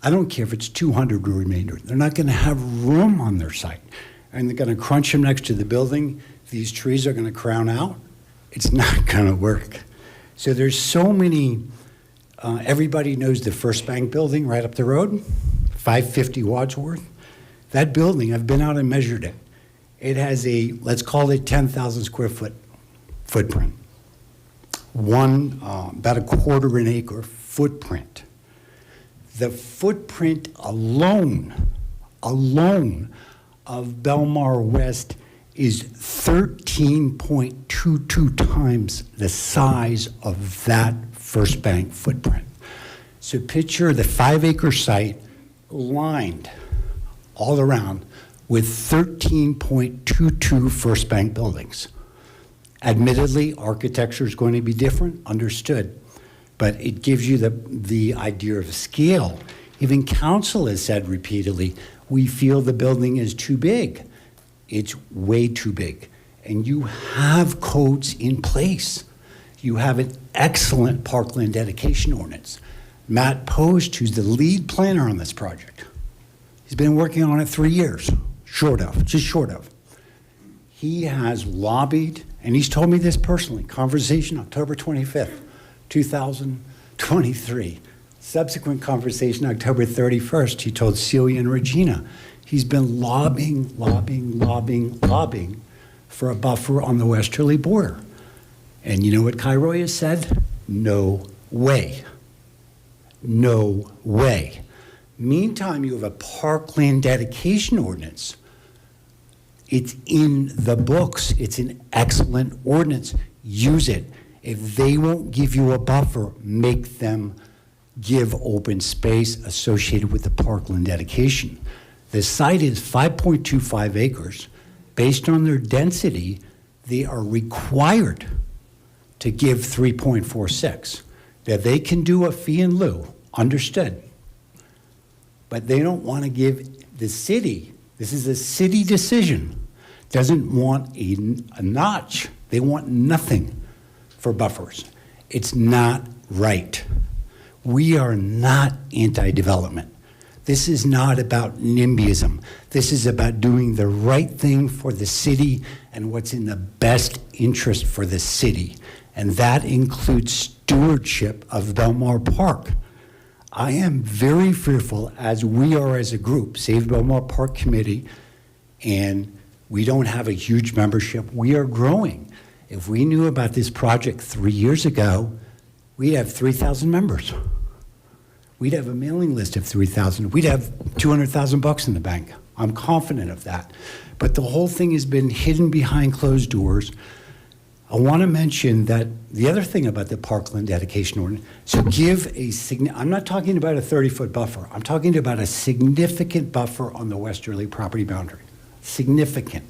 Q: I don't care if it's 200 or remainder. They're not going to have room on their site. And they're going to crunch them next to the building. These trees are going to crown out. It's not going to work. So there's so many, everybody knows the First Bank building right up the road, 550 Wadsworth. That building, I've been out and measured it. It has a, let's call it 10,000 square foot footprint. About a quarter an acre footprint. The footprint alone of Belmar West is 13.22 times the size of that First Bank footprint. So picture the 5-acre site lined all around with 13.22 First Bank buildings. Admittedly, architecture is going to be different, understood, but it gives you the idea of scale. Even council has said repeatedly, we feel the building is too big. It's way too big. And you have codes in place. You have an excellent parkland dedication ordinance. Matt Post, who's the lead planner on this project, he's been working on it 3 years, just short of. He has lobbied, and he's told me this personally, conversation October 25th, 2023. Subsequent conversation October 31st, he told Celia and Regina, he's been lobbying for a buffer on the westerly border. And you know what Kairoy has said? No way. No way. Meantime, you have a parkland dedication ordinance. It's in the books. It's an excellent ordinance. Use it. If they won't give you a buffer, make them give open space associated with the parkland dedication. The site is 5.25 acres. Based on their density, they are required to give 3.46. That they can do a fee in lieu, understood. But they don't want to give the city, this is a city decision, doesn't want a notch. They want nothing for buffers. It's not right. We are not anti-development. This is not about NIMBYism. This is about doing the right thing for the city and what's in the best interest for the city. And that includes stewardship of Belmar Park. I am very fearful, as we are as a group, Save Belmar Park Committee, and we don't have a huge membership. We are growing. If we knew about this project 3 years ago, we'd have 3,000 members. We'd have a mailing list of 3,000. We'd have $200,000 in the bank. I'm confident of that. But the whole thing has been hidden behind closed doors. I want to mention that the other thing about the parkland dedication ordinance, so I'm not talking about a 30-foot buffer. I'm talking about a significant buffer on the westerly property boundary. Significant.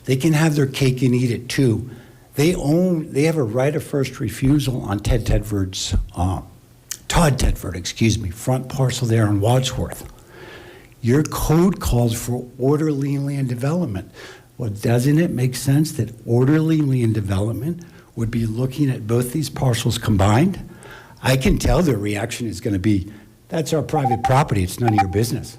Q: They can have their cake and eat it too. They have a right of first refusal on Todd Tedford's front parcel there in Wadsworth. Your code calls for orderly land development. Well, doesn't it make sense that orderly land development would be looking at both these parcels combined? I can tell their reaction is going to be, that's our private property, it's none of your business.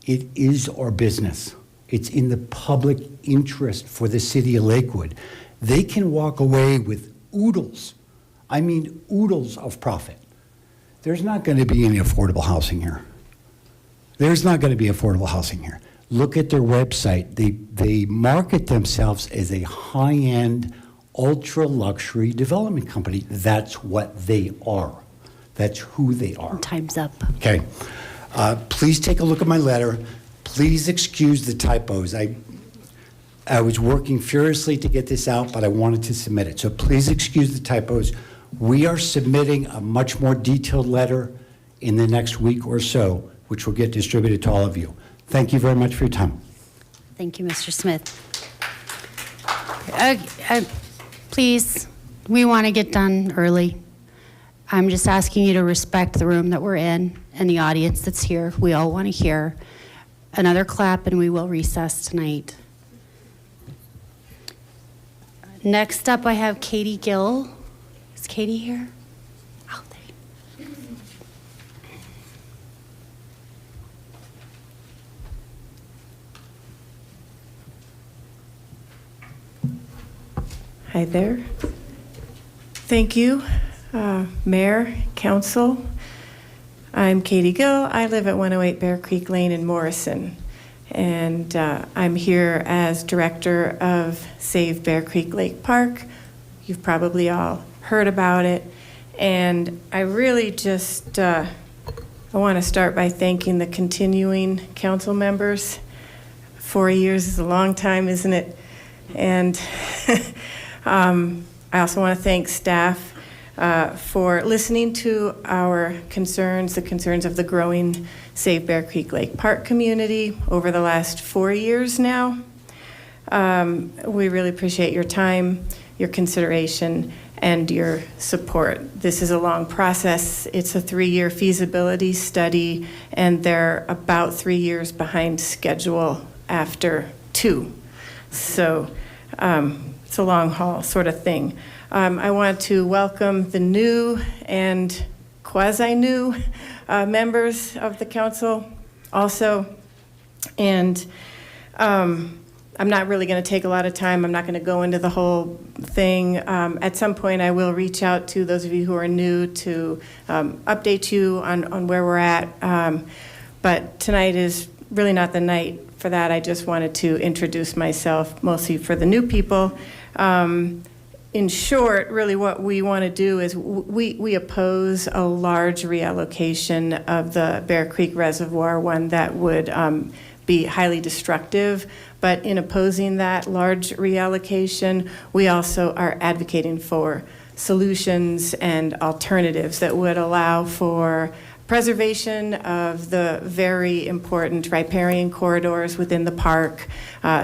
Q: It is our business. It's in the public interest for the city of Lakewood. They can walk away with oodles of profit. There's not going to be any affordable housing here. There's not going to be affordable housing here. Look at their website. They market themselves as a high-end, ultra-luxury development company. That's what they are. That's who they are.
C: Time's up.
Q: Okay. Please take a look at my letter. Please excuse the typos. I was working furiously to get this out, but I wanted to submit it. So please excuse the typos. We are submitting a much more detailed letter in the next week or so, which will get distributed to all of you. Thank you very much for your time.
C: Thank you, Mr. Smith. Please, we want to get done early. I'm just asking you to respect the room that we're in and the audience that's here. We all want to hear. Another clap and we will recess tonight. Next up, I have Katie Gill. Is Katie here? Oh, there you
R: Hi there. Thank you, Mayor, Council. I'm Katie Gill. I live at 108 Bear Creek Lane in Morrison. And I'm here as director of Save Bear Creek Lake Park. You've probably all heard about it. And I really just, I want to start by thanking the continuing council members. 4 years is a long time, isn't it? And I also want to thank staff for listening to our concerns, the concerns of the growing Save Bear Creek Lake Park community over the last 4 years now. We really appreciate your time, your consideration, and your support. This is a long process. It's a 3-year feasibility study, and they're about 3 years behind schedule after 2. So it's a long haul sort of thing. I want to welcome the new and quasi-new members of the council also. And I'm not really going to take a lot of time. I'm not going to go into the whole thing. At some point, I will reach out to those of you who are new to update you on where we're at. But tonight is really not the night for that. I just wanted to introduce myself, mostly for the new people. In short, really what we want to do is we oppose a large reallocation of the Bear Creek Reservoir, one that would be highly destructive. But in opposing that large reallocation, we also are advocating for solutions and alternatives that would allow for preservation of the very important riparian corridors within the park,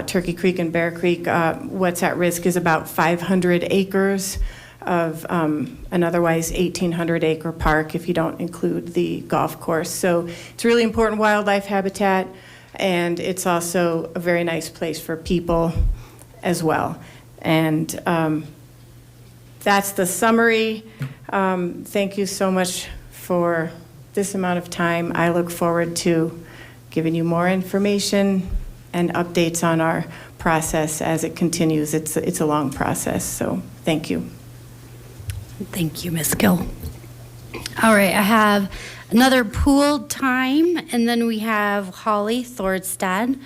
R: Turkey Creek and Bear Creek. What's at risk is about 500 acres of an otherwise 1,800 acre park if you don't include the golf course. So it's really important wildlife habitat, and it's also a very nice place for people as well. And that's the summary. Thank you so much for this amount of time. I look forward to giving you more information and updates on our process as it continues. It's a long process, so thank you.
C: Thank you, Ms. Gill. All right, I have another pooled time, and then we have Holly Thordstad.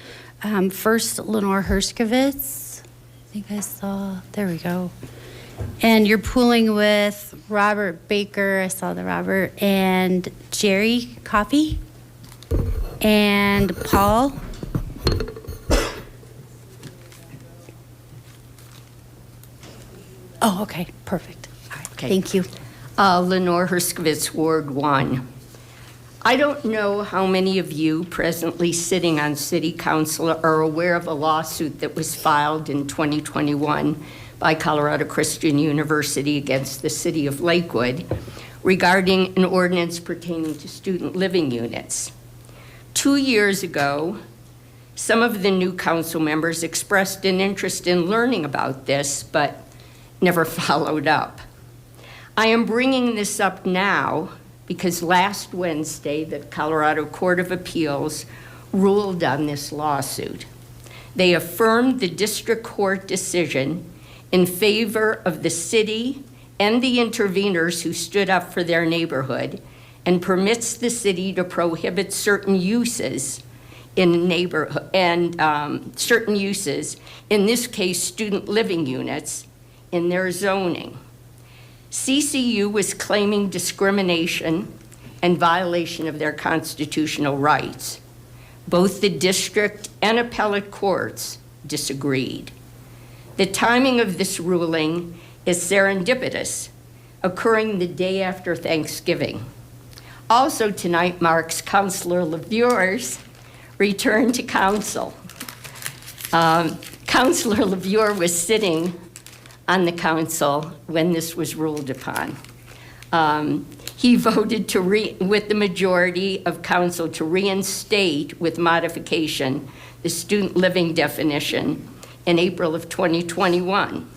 C: First, Lenore Herskovitz. I think I saw, there we go. And you're pooling with Robert Baker, I saw the Robert, and Jerry Coffey, and Paul. Oh, okay, perfect. All right,
S: Okay.
C: thank you.
S: Lenore Herskovitz, Ward 1. I don't know how many of you presently sitting on City Council are aware of a lawsuit that was filed in 2021 by Colorado Christian University against the City of Lakewood regarding an ordinance pertaining to student living units. 2 years ago, some of the new council members expressed an interest in learning about this, but never followed up. I am bringing this up now because last Wednesday, the Colorado Court of Appeals ruled on this lawsuit. They affirmed the district court decision in favor of the city and the interveners who stood up for their neighborhood and permits the city to prohibit certain uses in neighborhood and certain uses, in this case, student living units, in their zoning. CCU was claiming discrimination and violation of their constitutional rights. Both the district and appellate courts disagreed. The timing of this ruling is serendipitous, occurring the day after Thanksgiving. Also tonight marks Councilor LaVure's return to council. Councilor LaVure was sitting on the council when this was ruled upon. He voted with the majority of council to reinstate with modification the student living definition in April of 2021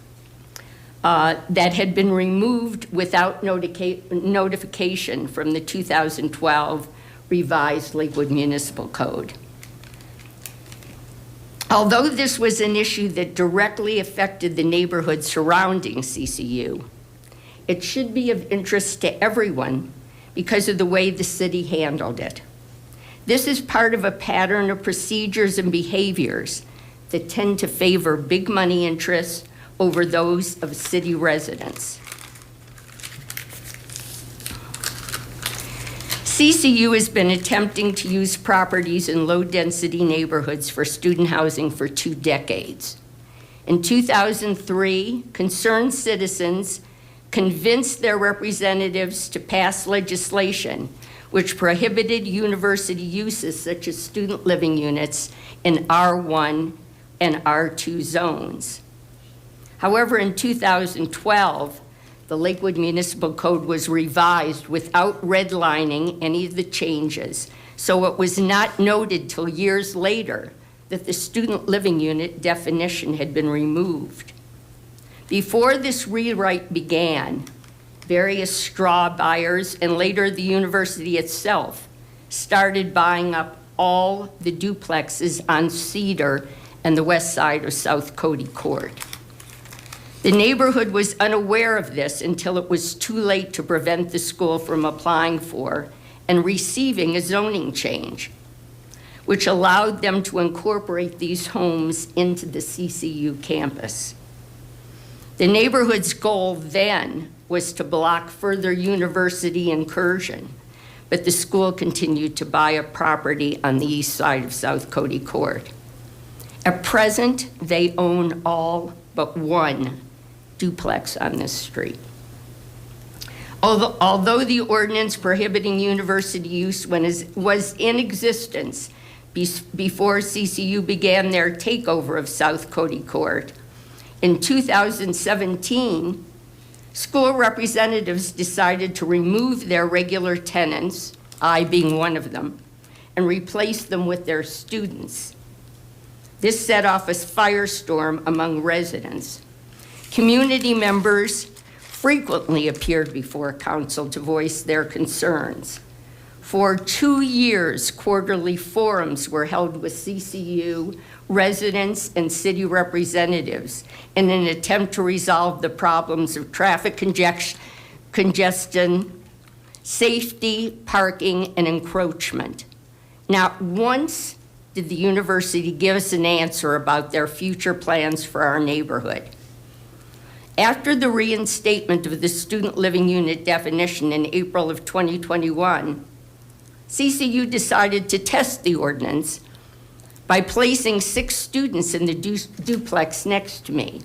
S: that had been removed without notification from the 2012 revised Lakewood Municipal Code. Although this was an issue that directly affected the neighborhood surrounding CCU, it should be of interest to everyone because of the way the city handled it. This is part of a pattern of procedures and behaviors that tend to favor big money interests over those of city residents. CCU has been attempting to use properties in low-density neighborhoods for student housing for 2 decades. In 2003, concerned citizens convinced their representatives to pass legislation which prohibited university uses such as student living units in R1 and R2 zones. However, in 2012, the Lakewood Municipal Code was revised without redlining any of the changes, so it was not noted till years later that the student living unit definition had been removed. Before this rewrite began, various straw buyers and later the university itself started buying up all the duplexes on Cedar and the west side of South Cody Court. The neighborhood was unaware of this until it was too late to prevent the school from applying for and receiving a zoning change, which allowed them to incorporate these homes into the CCU campus. The neighborhood's goal then was to block further university incursion, but the school continued to buy a property on the east side of South Cody Court. At present, they own all but one duplex on this street. Although the ordinance prohibiting university use was in existence before CCU began their takeover of South Cody Court, in 2017, school representatives decided to remove their regular tenants, I being one of them, and replace them with their students. This set off a firestorm among residents. Community members frequently appeared before council to voice their concerns. For 2 years, quarterly forums were held with CCU residents and city representatives in an attempt to resolve the problems of traffic congestion, safety, parking, and encroachment. Not once did the university give us an answer about their future plans for our neighborhood. After the reinstatement of the student living unit definition in April of 2021, CCU decided to test the ordinance by placing 6 students in the duplex next to me.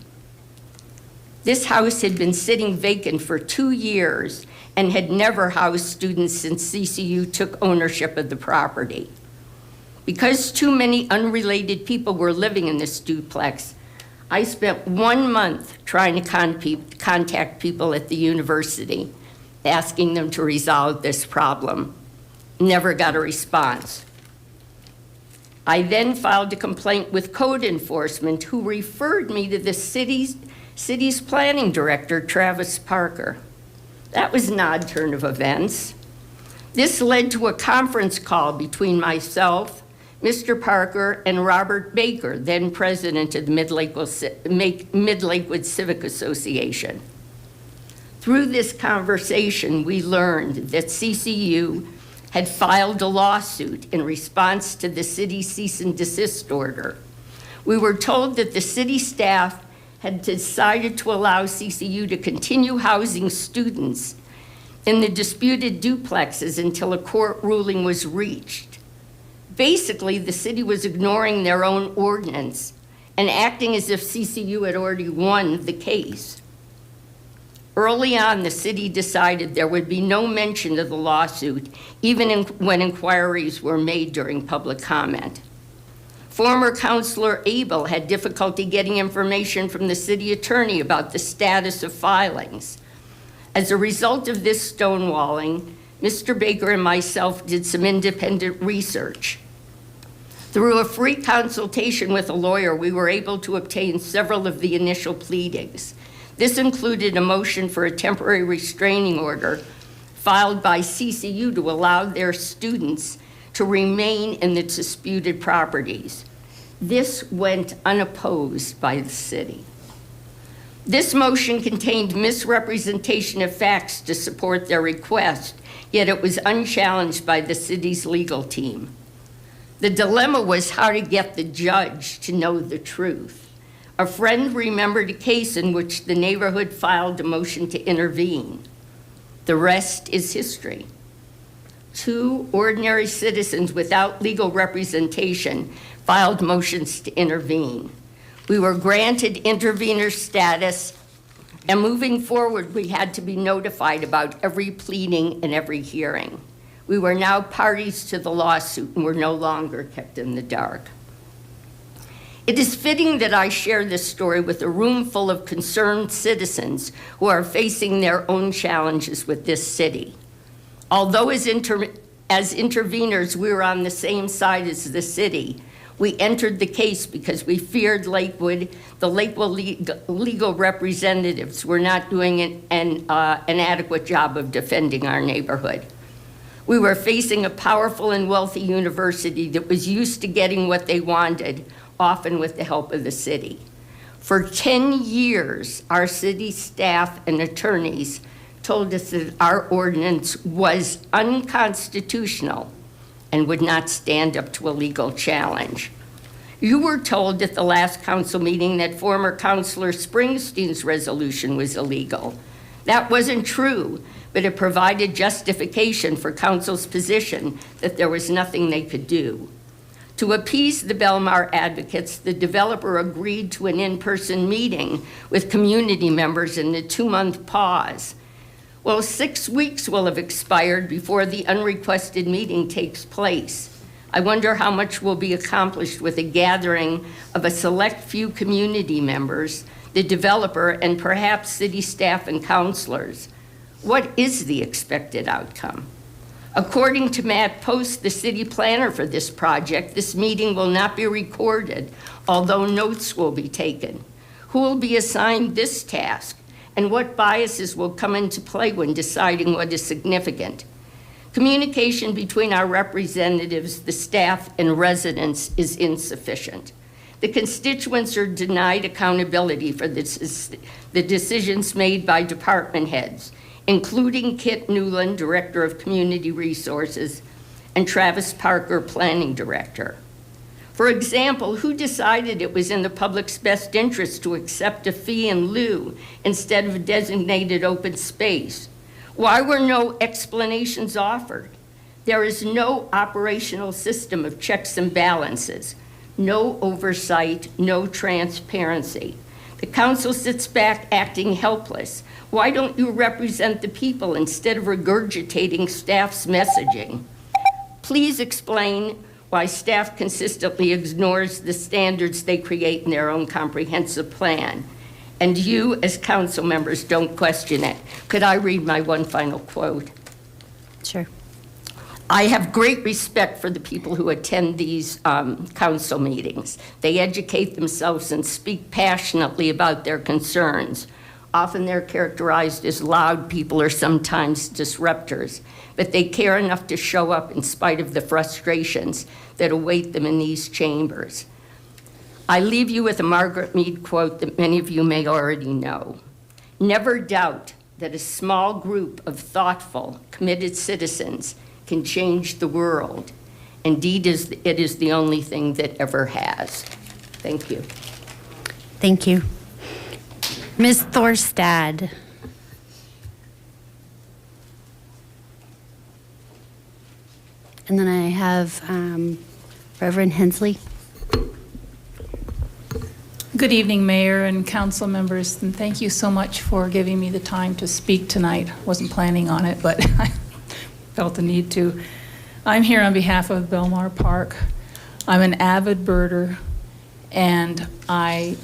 S: This house had been sitting vacant for 2 years and had never housed students since CCU took ownership of the property. Because too many unrelated people were living in this duplex, I spent 1 month trying to contact people at the university, asking them to resolve this problem. Never got a response. I then filed a complaint with code enforcement, who referred me to the city's planning director, Travis Parker. That was an odd turn of events. This led to a conference call between myself, Mr. Parker, and Robert Baker, then president of the Mid-Lakewood Civic Association. Through this conversation, we learned that CCU had filed a lawsuit in response to the city's cease and desist order. We were told that the city staff had decided to allow CCU to continue housing students in the disputed duplexes until a court ruling was reached. Basically, the city was ignoring their own ordinance and acting as if CCU had already won the case. Early on, the city decided there would be no mention of the lawsuit, even when inquiries were made during public comment. Former Councilor Abel had difficulty getting information from the city attorney about the status of filings. As a result of this stonewalling, Mr. Baker and myself did some independent research. Through a free consultation with a lawyer, we were able to obtain several of the initial pleadings. This included a motion for a temporary restraining order filed by CCU to allow their students to remain in the disputed properties. This went unopposed by the city. This motion contained misrepresentation of facts to support their request, yet it was unchallenged by the city's legal team. The dilemma was how to get the judge to know the truth. A friend remembered a case in which the neighborhood filed a motion to intervene. The rest is history. 2 ordinary citizens without legal representation filed motions to intervene. We were granted intervener status, and moving forward, we had to be notified about every pleading and every hearing. We were now parties to the lawsuit and were no longer kept in the dark. It is fitting that I share this story with a room full of concerned citizens who are facing their own challenges with this city. Although as interveners, we were on the same side as the city, we entered the case because we feared Lakewood, the Lakewood legal representatives were not doing an adequate job of defending our neighborhood. We were facing a powerful and wealthy university that was used to getting what they wanted, often with the help of the city. For 10 years, our city staff and attorneys told us that our ordinance was unconstitutional and would not stand up to a legal challenge. You were told at the last council meeting that former Councilor Springsteen's resolution was illegal. That wasn't true, but it provided justification for council's position that there was nothing they could do. To appease the Belmar advocates, the developer agreed to an in-person meeting with community members in the 2-month pause. Well, 6 weeks will have expired before the unrequested meeting takes place. I wonder how much will be accomplished with a gathering of a select few community members, the developer, and perhaps city staff and councilors. What is the expected outcome? According to Matt Post, the city planner for this project, this meeting will not be recorded, although notes will be taken. Who will be assigned this task? And what biases will come into play when deciding what is significant? Communication between our representatives, the staff, and residents is insufficient. The constituents are denied accountability for the decisions made by department heads, including Kit Newland, Director of Community Resources, and Travis Parker, Planning Director. For example, who decided it was in the public's best interest to accept a fee in lieu instead of a designated open space? Why were no explanations offered? There is no operational system of checks and balances, no oversight, no transparency. The council sits back acting helpless. Why don't you represent the people instead of regurgitating staff's messaging? Please explain why staff consistently ignores the standards they create in their own comprehensive plan. And you, as council members, don't question it. Could I read my one final quote?
C: Sure.
S: I have great respect for the people who attend these council meetings. They educate themselves and speak passionately about their concerns. Often they're characterized as loud people or sometimes disruptors, but they care enough to show up in spite of the frustrations that await them in these chambers. I leave you with a Margaret Mead quote that many of you may already know. Never doubt that a small group of thoughtful, committed citizens can change the world. Indeed, it is the only thing that ever has. Thank you.
C: Thank you. Ms. Thorstad. And then I have Reverend Hensley.
T: Good evening, Mayor and council members, and thank you so much for giving me the time to speak tonight. Wasn't planning on it, but I felt the need to. I'm here on behalf of Belmar Park. I'm an avid birder, and I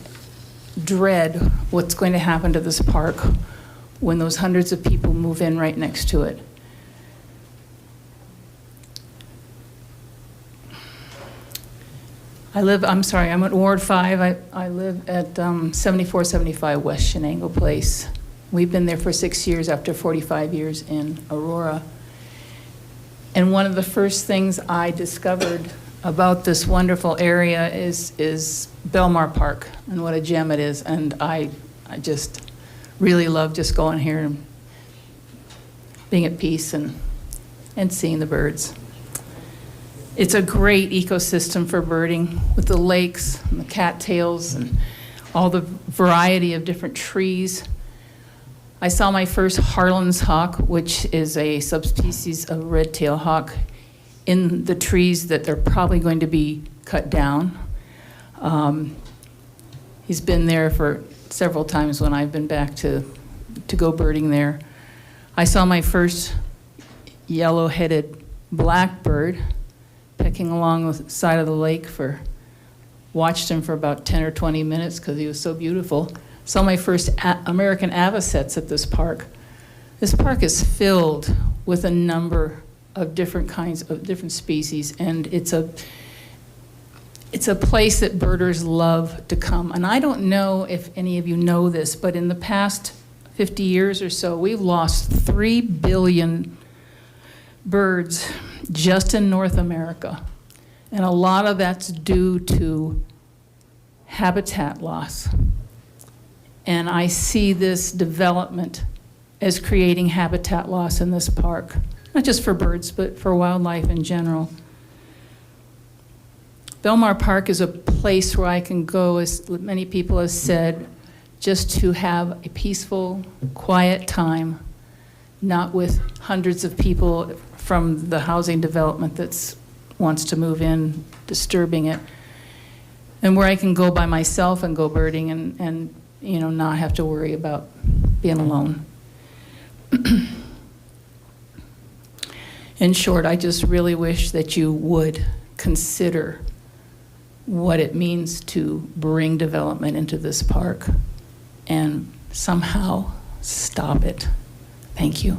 T: dread what's going to happen to this park when those hundreds of people move in right next to it. I'm at Ward 5. I live at 7475 West Shenango Place. We've been there for 6 years after 45 years in Aurora. And one of the first things I discovered about this wonderful area is Belmar Park and what a gem it is. And I just really love just going here and being at peace and seeing the birds. It's a great ecosystem for birding with the lakes and the cattails and all the variety of different trees. I saw my first Harlan's hawk, which is a subspecies of red-tailed hawk, in the trees that they're probably going to be cut down. He's been there for several times when I've been back to go birding there. I saw my first yellow-headed blackbird pecking along the side of the lake watched him for about 10 or 20 minutes because he was so beautiful. Saw my first American avocets at this park. This park is filled with a number of different kinds of different species, and it's a place that birders love to come. And I don't know if any of you know this, but in the past 50 years or so, we've lost 3 billion birds just in North America. And a lot of that's due to habitat loss. And I see this development as creating habitat loss in this park, not just for birds, but for wildlife in general. Belmar Park is a place where I can go, as many people have said, just to have a peaceful, quiet time, not with hundreds of people from the housing development that wants to move in, disturbing it, and where I can go by myself and go birding and not have to worry about being alone. In short, I just really wish that you would consider what it means to bring development into this park and somehow stop it. Thank you.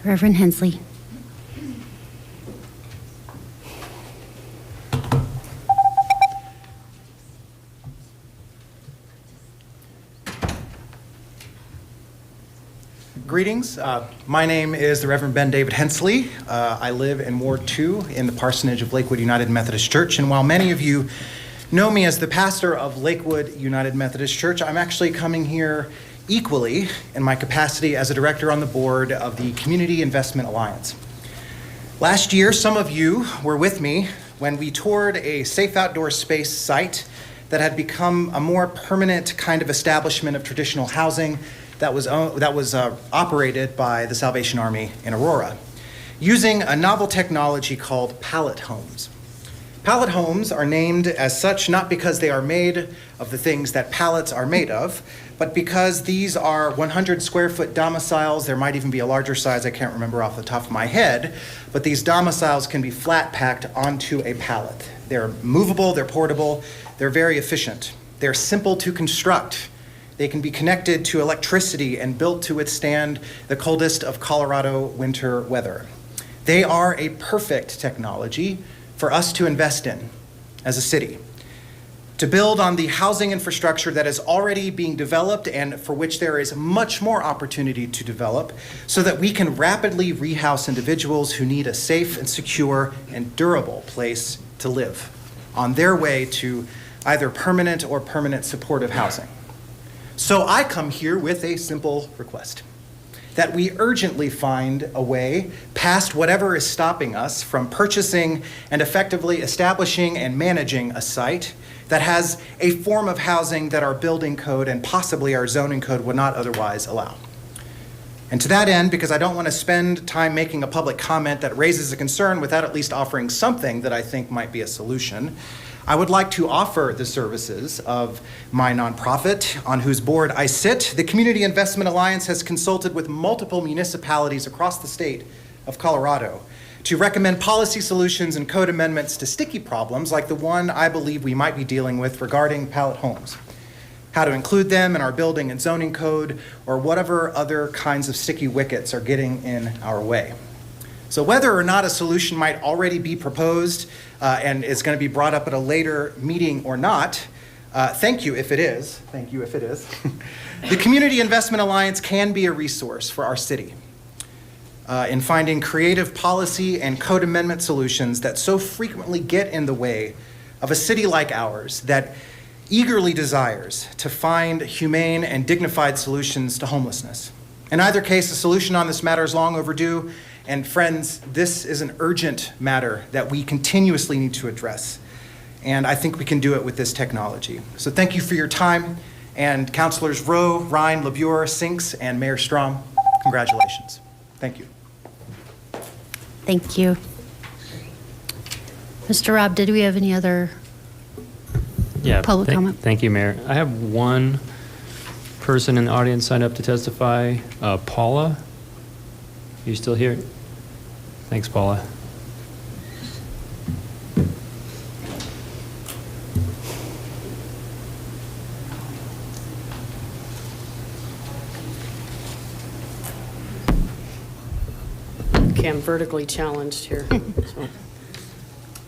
C: Reverend Hensley.
U: Greetings. My name is the Reverend Ben David Hensley. I live in Ward 2 in the parsonage of Lakewood United Methodist Church. And while many of you know me as the pastor of Lakewood United Methodist Church, I'm actually coming here equally in my capacity as a director on the board of the Community Investment Alliance. Last year, some of you were with me when we toured a safe outdoor space site that had become a more permanent kind of establishment of traditional housing that was operated by the Salvation Army in Aurora, using a novel technology called pallet homes. Pallet homes are named as such not because they are made of the things that pallets are made of, but because these are 100 square foot domiciles. There might even be a larger size, I can't remember off the top of my head, but these domiciles can be flat packed onto a pallet. They're movable, they're portable, they're very efficient. They're simple to construct. They can be connected to electricity and built to withstand the coldest of Colorado winter weather. They are a perfect technology for us to invest in as a city, to build on the housing infrastructure that is already being developed and for which there is much more opportunity to develop, so that we can rapidly rehouse individuals who need a safe and secure and durable place to live on their way to either permanent or permanent supportive housing. So I come here with a simple request, that we urgently find a way past whatever is stopping us from purchasing and effectively establishing and managing a site that has a form of housing that our building code and possibly our zoning code would not otherwise allow. And to that end, because I don't want to spend time making a public comment that raises a concern without at least offering something that I think might be a solution, I would like to offer the services of my nonprofit, on whose board I sit. The Community Investment Alliance has consulted with multiple municipalities across the state of Colorado to recommend policy solutions and code amendments to sticky problems like the one I believe we might be dealing with regarding pallet homes. How to include them in our building and zoning code, or whatever other kinds of sticky wickets are getting in our way. So whether or not a solution might already be proposed and is going to be brought up at a later meeting or not, thank you if it is. Thank you if it is. The Community Investment Alliance can be a resource for our city in finding creative policy and code amendment solutions that so frequently get in the way of a city like ours that eagerly desires to find humane and dignified solutions to homelessness. In either case, a solution on this matter is long overdue, and friends, this is an urgent matter that we continuously need to address, and I think we can do it with this technology. So thank you for your time, and Councilors Rowe, Ryan, LeBure, Sinks, and Mayor Strom, congratulations. Thank you.
C: Thank you. Mr. Robb, did we have any other public comment?
B: Thank you, Mayor. I have one person in the audience signed up to testify. Paula, you still here? Thanks, Paula.
D: Okay, I'm vertically challenged here. So.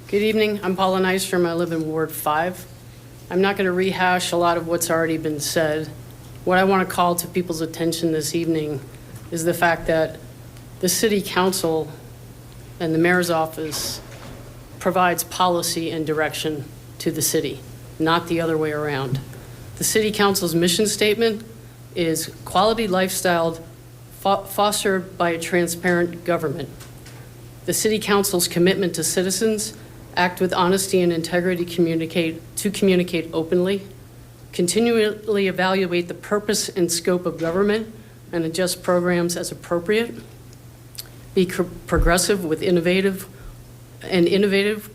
D: Good evening, I'm Paula Nystrom. I live in Ward 5. I'm not going to rehash a lot of what's already been said. What I want to call to people's attention this evening is the fact that the City Council and the Mayor's Office provides policy and direction to the city, not the other way around. The City Council's mission statement is quality lifestyle fostered by a transparent government. The City Council's commitment to citizens: act with honesty and integrity, communicate openly, continually evaluate the purpose and scope of government and adjust programs as appropriate, be progressive with innovative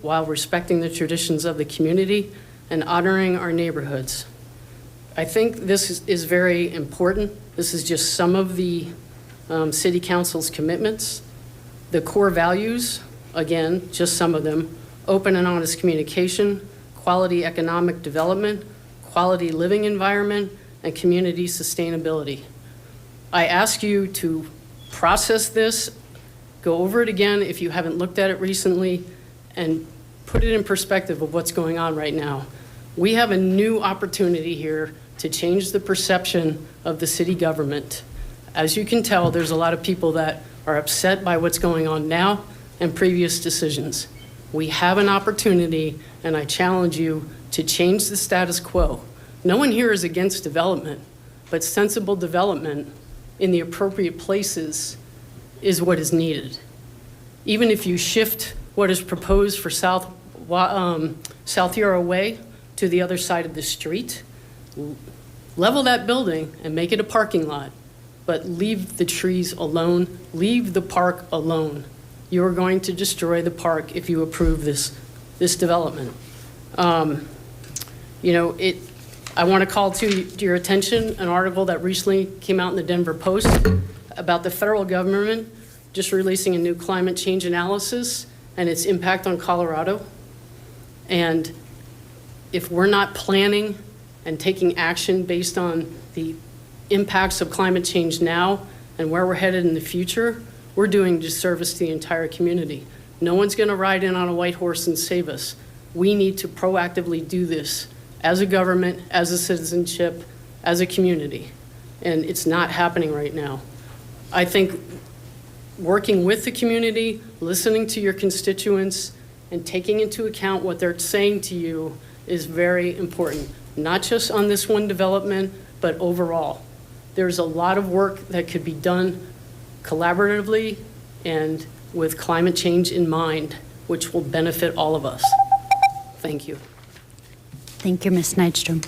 D: while respecting the traditions of the community and honoring our neighborhoods. I think this is very important. This is just some of the City Council's commitments. The core values, again, just some of them: open and honest communication, quality economic development, quality living environment, and community sustainability. I ask you to process this, go over it again if you haven't looked at it recently, and put it in perspective of what's going on right now. We have a new opportunity here to change the perception of the city government. As you can tell, there's a lot of people that are upset by what's going on now and previous decisions. We have an opportunity, and I challenge you to change the status quo. No one here is against development, but sensible development in the appropriate places is what is needed. Even if you shift what is proposed for South Yarrow Way to the other side of the street, level that building and make it a parking lot, but leave the trees alone, leave the park alone. You're going to destroy the park if you approve this development. I want to call to your attention an article that recently came out in the Denver Post about the federal government just releasing a new climate change analysis and its impact on Colorado. And if we're not planning and taking action based on the impacts of climate change now and where we're headed in the future, we're doing disservice to the entire community. No one's going to ride in on a white horse and save us. We need to proactively do this as a government, as a citizenship, as a community. And it's not happening right now. I think working with the community, listening to your constituents, and taking into account what they're saying to you is very important, not just on this one development, but overall. There's a lot of work that could be done collaboratively and with climate change in mind, which will benefit all of us. Thank you.
C: Thank you, Ms. Nystrom.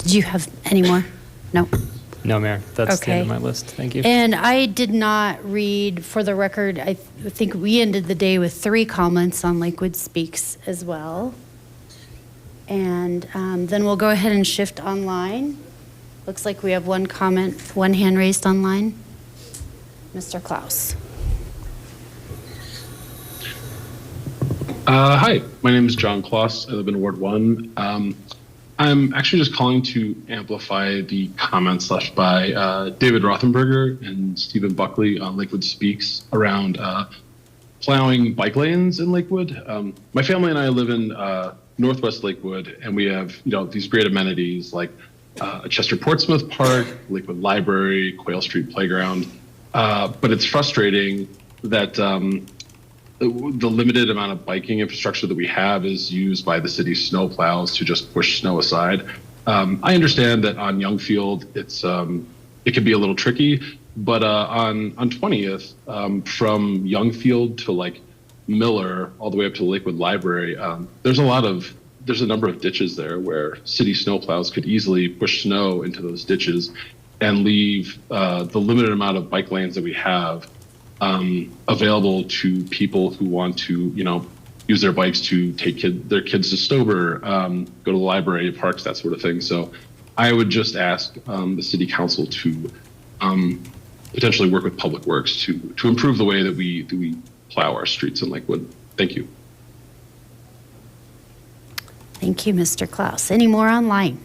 C: Did you have any more? No.
B: No, Mayor. That's the end of
C: Okay.
B: my list. Thank you.
C: And I did not read, for the record, I think we ended the day with 3 comments on Lakewood Speaks as well. And then we'll go ahead and shift online. Looks like we have 1 comment, 1 hand raised online. Mr. Klaus.
A: Hi, my name is John Kloss. I live in Ward 1. I'm actually just calling to amplify the comments left by David Rothenberger and Stephen Buckley on Lakewood Speaks around plowing bike lanes in Lakewood. My family and I live in Northwest Lakewood, and we have these great amenities like Chester Portsmouth Park, Lakewood Library, Quail Street Playground. But it's frustrating that the limited amount of biking infrastructure that we have is used by the city's snow plows to just push snow aside. I understand that on Youngfield, it can be a little tricky, but on 20th, from Youngfield to like Miller all the way up to Lakewood Library, there's a number of ditches there where city snow plows could easily push snow into those ditches and leave the limited amount of bike lanes that we have available to people who want to, use their bikes to take their kids to Stover, go to the library, parks, that sort of thing. So I would just ask the city council to potentially work with Public Works to improve the way that we plow our streets in Lakewood. Thank you.
C: Thank you, Mr. Klaus. Any more online?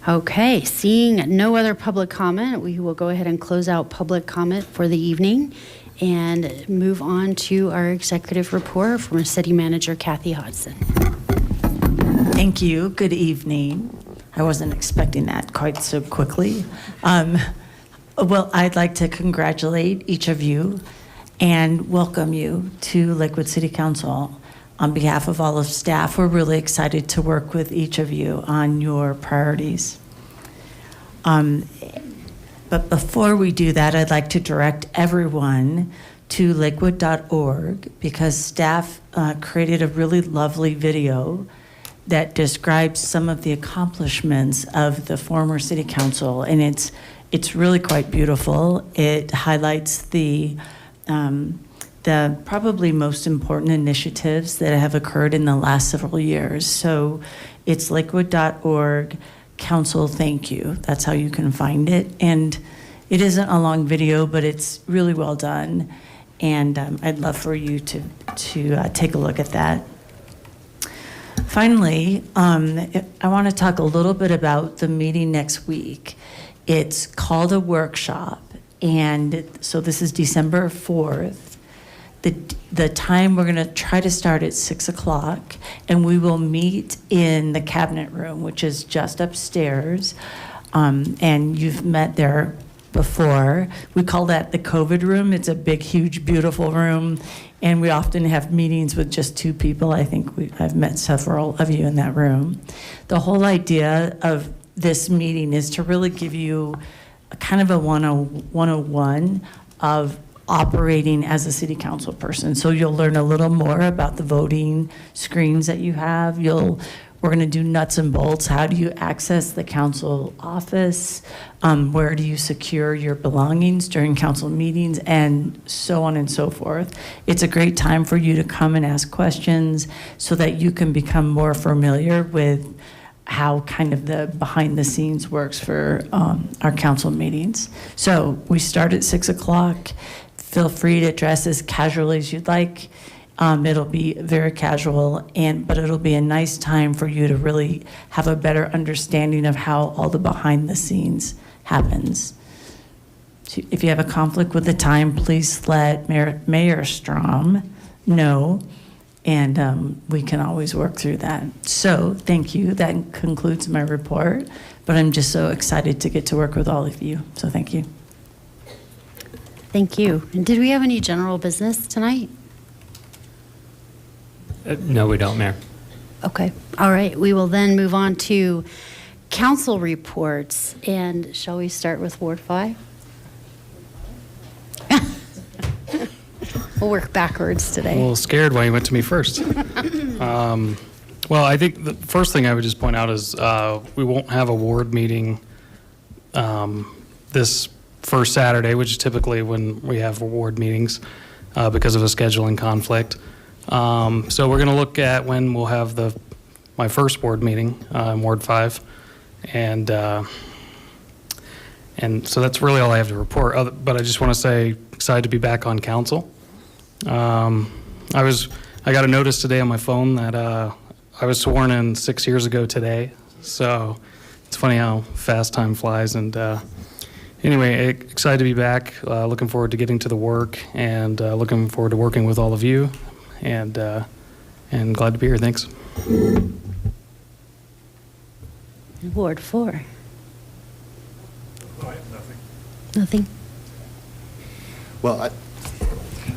C: Okay, seeing no other public comment, we will go ahead and close out public comment for the evening and move on to our executive report from our city manager, Kathy Hodson.
V: Thank you. Good evening. I wasn't expecting that quite so quickly. Well, I'd like to congratulate each of you and welcome you to Lakewood City Council. On behalf of all of staff, we're really excited to work with each of you on your priorities. But before we do that, I'd like to direct everyone to lakewood.org because staff created a really lovely video that describes some of the accomplishments of the former city council, and it's really quite beautiful. It highlights the probably most important initiatives that have occurred in the last several years. So it's lakewood.org, council thank you. That's how you can find it. And it isn't a long video, but it's really well done. And I'd love for you to take a look at that. Finally, I want to talk a little bit about the meeting next week. It's called a workshop. And so this is December 4th. The time we're going to try to start at 6 o'clock, and we will meet in the cabinet room, which is just upstairs. And you've met there before. We call that the COVID room. It's a big, huge, beautiful room. And we often have meetings with just 2 people. I think I've met several of you in that room. The whole idea of this meeting is to really give you a kind of a 101 of operating as a city council person. So you'll learn a little more about the voting screens that you have. We're going to do nuts and bolts. How do you access the council office? Where do you secure your belongings during council meetings? And so on and so forth. It's a great time for you to come and ask questions so that you can become more familiar with how kind of the behind the scenes works for our council meetings. So we start at 6 o'clock. Feel free to dress as casually as you'd like. It'll be very casual, but it'll be a nice time for you to really have a better understanding of how all the behind the scenes happens. So if you have a conflict with the time, please let Mayor Strom know, and we can always work through that. So thank you. That concludes my report, but I'm just so excited to get to work with all of you. So thank you.
C: Thank you. And did we have any general business tonight?
B: No, we don't, Mayor.
C: Okay. All right. We will then move on to council reports. And shall we start with Ward 5? We'll work backwards today.
H: A little scared why you went to me first. Well, I think the first thing I would just point out is we won't have a ward meeting this first Saturday, which is typically when we have ward meetings because of a scheduling conflict. So we're going to look at when we'll have my first ward meeting in Ward 5. And so that's really all I have to report. But I just want to say, excited to be back on council. I got a notice today on my phone that I was sworn in 6 years ago today. So it's funny how fast time flies. And anyway, excited to be back. Looking forward to getting to the work, and looking forward to working with all of you. And glad to be here. Thanks.
C: Ward 4.
F: Oh, I have nothing.
C: Nothing.
F: Well,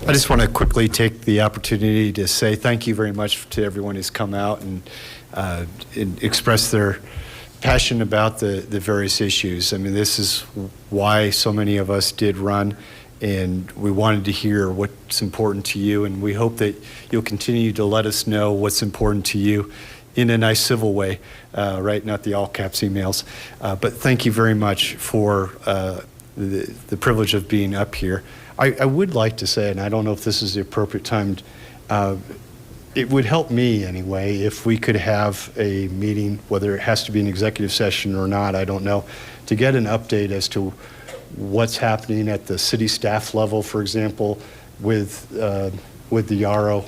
F: I just want to quickly take the opportunity to say thank you very much to everyone who's come out and expressed their passion about the various issues. I mean, this is why so many of us did run, and we wanted to hear what's important to you, and we hope that you'll continue to let us know what's important to you in a nice civil way, right? Not the all caps emails. But thank you very much for the privilege of being up here. I would like to say, and I don't know if this is the appropriate time, it would help me anyway if we could have a meeting, whether it has to be an executive session or not, I don't know, to get an update as to what's happening at the city staff level, for example, with the Yarrow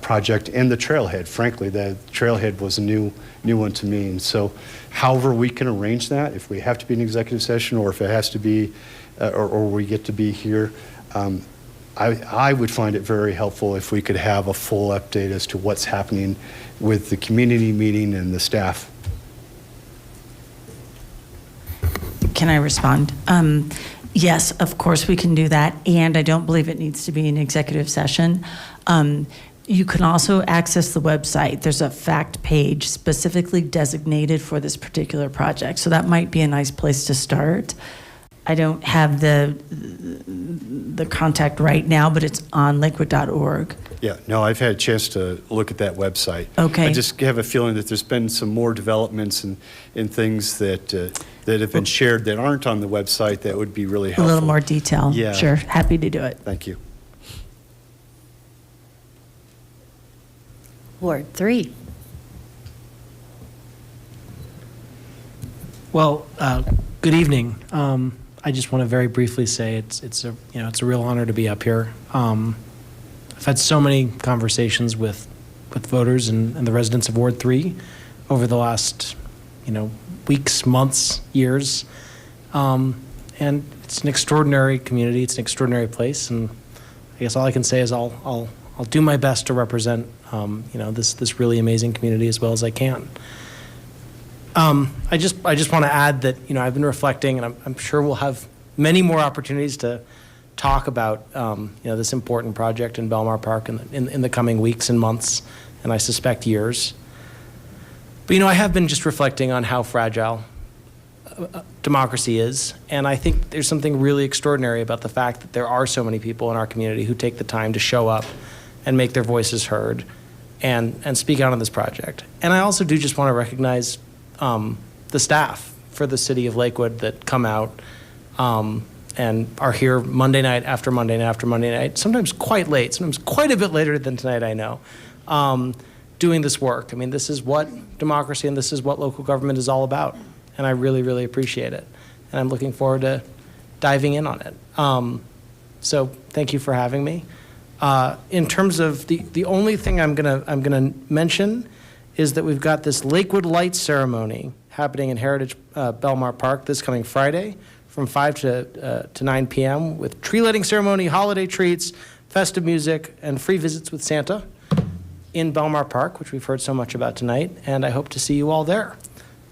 F: project and the trailhead. Frankly, the trailhead was a new one to me. And so however we can arrange that, if we have to be an executive session or if it has to be, or we get to be here, I would find it very helpful if we could have a full update as to what's happening with the community meeting and the staff.
V: Can I respond? Yes, of course we can do that, and I don't believe it needs to be an executive session. You can also access the website. There's a fact page specifically designated for this particular project, so that might be a nice place to start. I don't have the contact right now, but it's on lakewood.org.
F: Yeah, no, I've had a chance to look at that website.
V: Okay.
F: I just have a feeling that there's been some more developments and things that have been shared that aren't on the website that would be really helpful.
V: A little more detail.
F: Yeah.
V: Sure, happy to do it.
F: Thank you.
C: Ward 3.
G: Well, good evening. I just want to very briefly say it's a real honor to be up here. I've had so many conversations with voters and the residents of Ward 3 over the last weeks, months, years, and it's an extraordinary community. It's an extraordinary place, and I guess all I can say is I'll do my best to represent this really amazing community as well as I can. I just want to add that I've been reflecting, and I'm sure we'll have many more opportunities to talk about this important project in Belmar Park in the coming weeks and months, and I suspect years. But I have been just reflecting on how fragile democracy is, and I think there's something really extraordinary about the fact that there are so many people in our community who take the time to show up and make their voices heard and speak out on this project. And I also do just want to recognize the staff for the city of Lakewood that come out and are here Monday night after Monday night after Monday night, sometimes quite late, sometimes quite a bit later than tonight, I know, doing this work. I mean, this is what democracy and this is what local government is all about, and I really, really appreciate it. And I'm looking forward to diving in on it. So thank you for having me. In terms of the only thing I'm gonna mention is that we've got this Lakewood Lights ceremony happening in Heritage Belmar Park this coming Friday from 5 to 9 p.m. with tree lighting ceremony, holiday treats, festive music, and free visits with Santa in Belmar Park, which we've heard so much about tonight, and I hope to see you all there.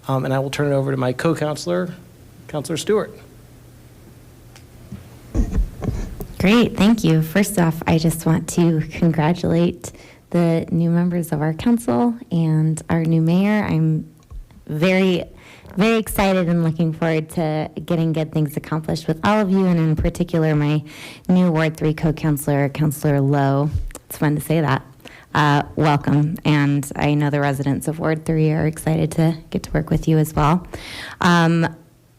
G: And I will turn it over to my co-counselor, Counselor Stewart.
W: Great, thank you. First off, I just want to congratulate the new members of our council and our new mayor. I'm very, very excited and looking forward to getting good things accomplished with all of you, and in particular, my new Ward 3 co-counselor, Counselor Lowe. It's fun to say that. welcome. And I know the residents of Ward 3 are excited to get to work with you as well.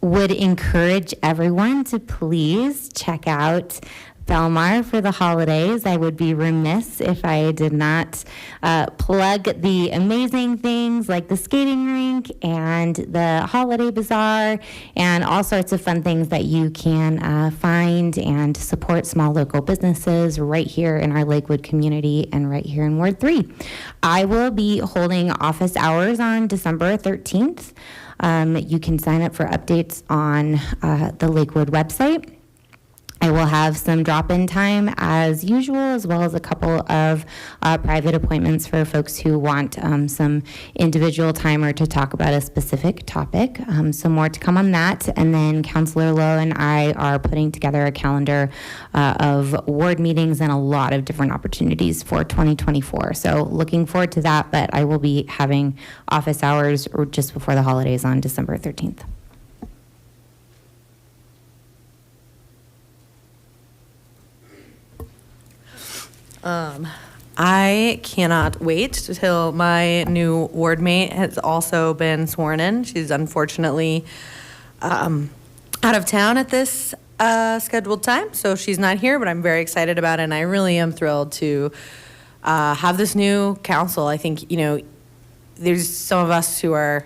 W: Would encourage everyone to please check out Belmar for the holidays. I would be remiss if I did not plug the amazing things like the skating rink and the holiday bazaar and all sorts of fun things that you can find and support small local businesses right here in our Lakewood community and right here in Ward 3. I will be holding office hours on December 13th. You can sign up for updates on the Lakewood website. I will have some drop-in time as usual, as well as a couple of private appointments for folks who want some individual time or to talk about a specific topic. So more to come on that. And then Councilor Lowe and I are putting together a calendar of ward meetings and a lot of different opportunities for 2024. So looking forward to that, but I will be having office hours just before the holidays on December 13th.
E: I cannot wait till my new ward mate has also been sworn in. She's unfortunately out of town at this scheduled time, so she's not here, but I'm very excited about it, and I really am thrilled to have this new council. I think, you know, there's some of us who are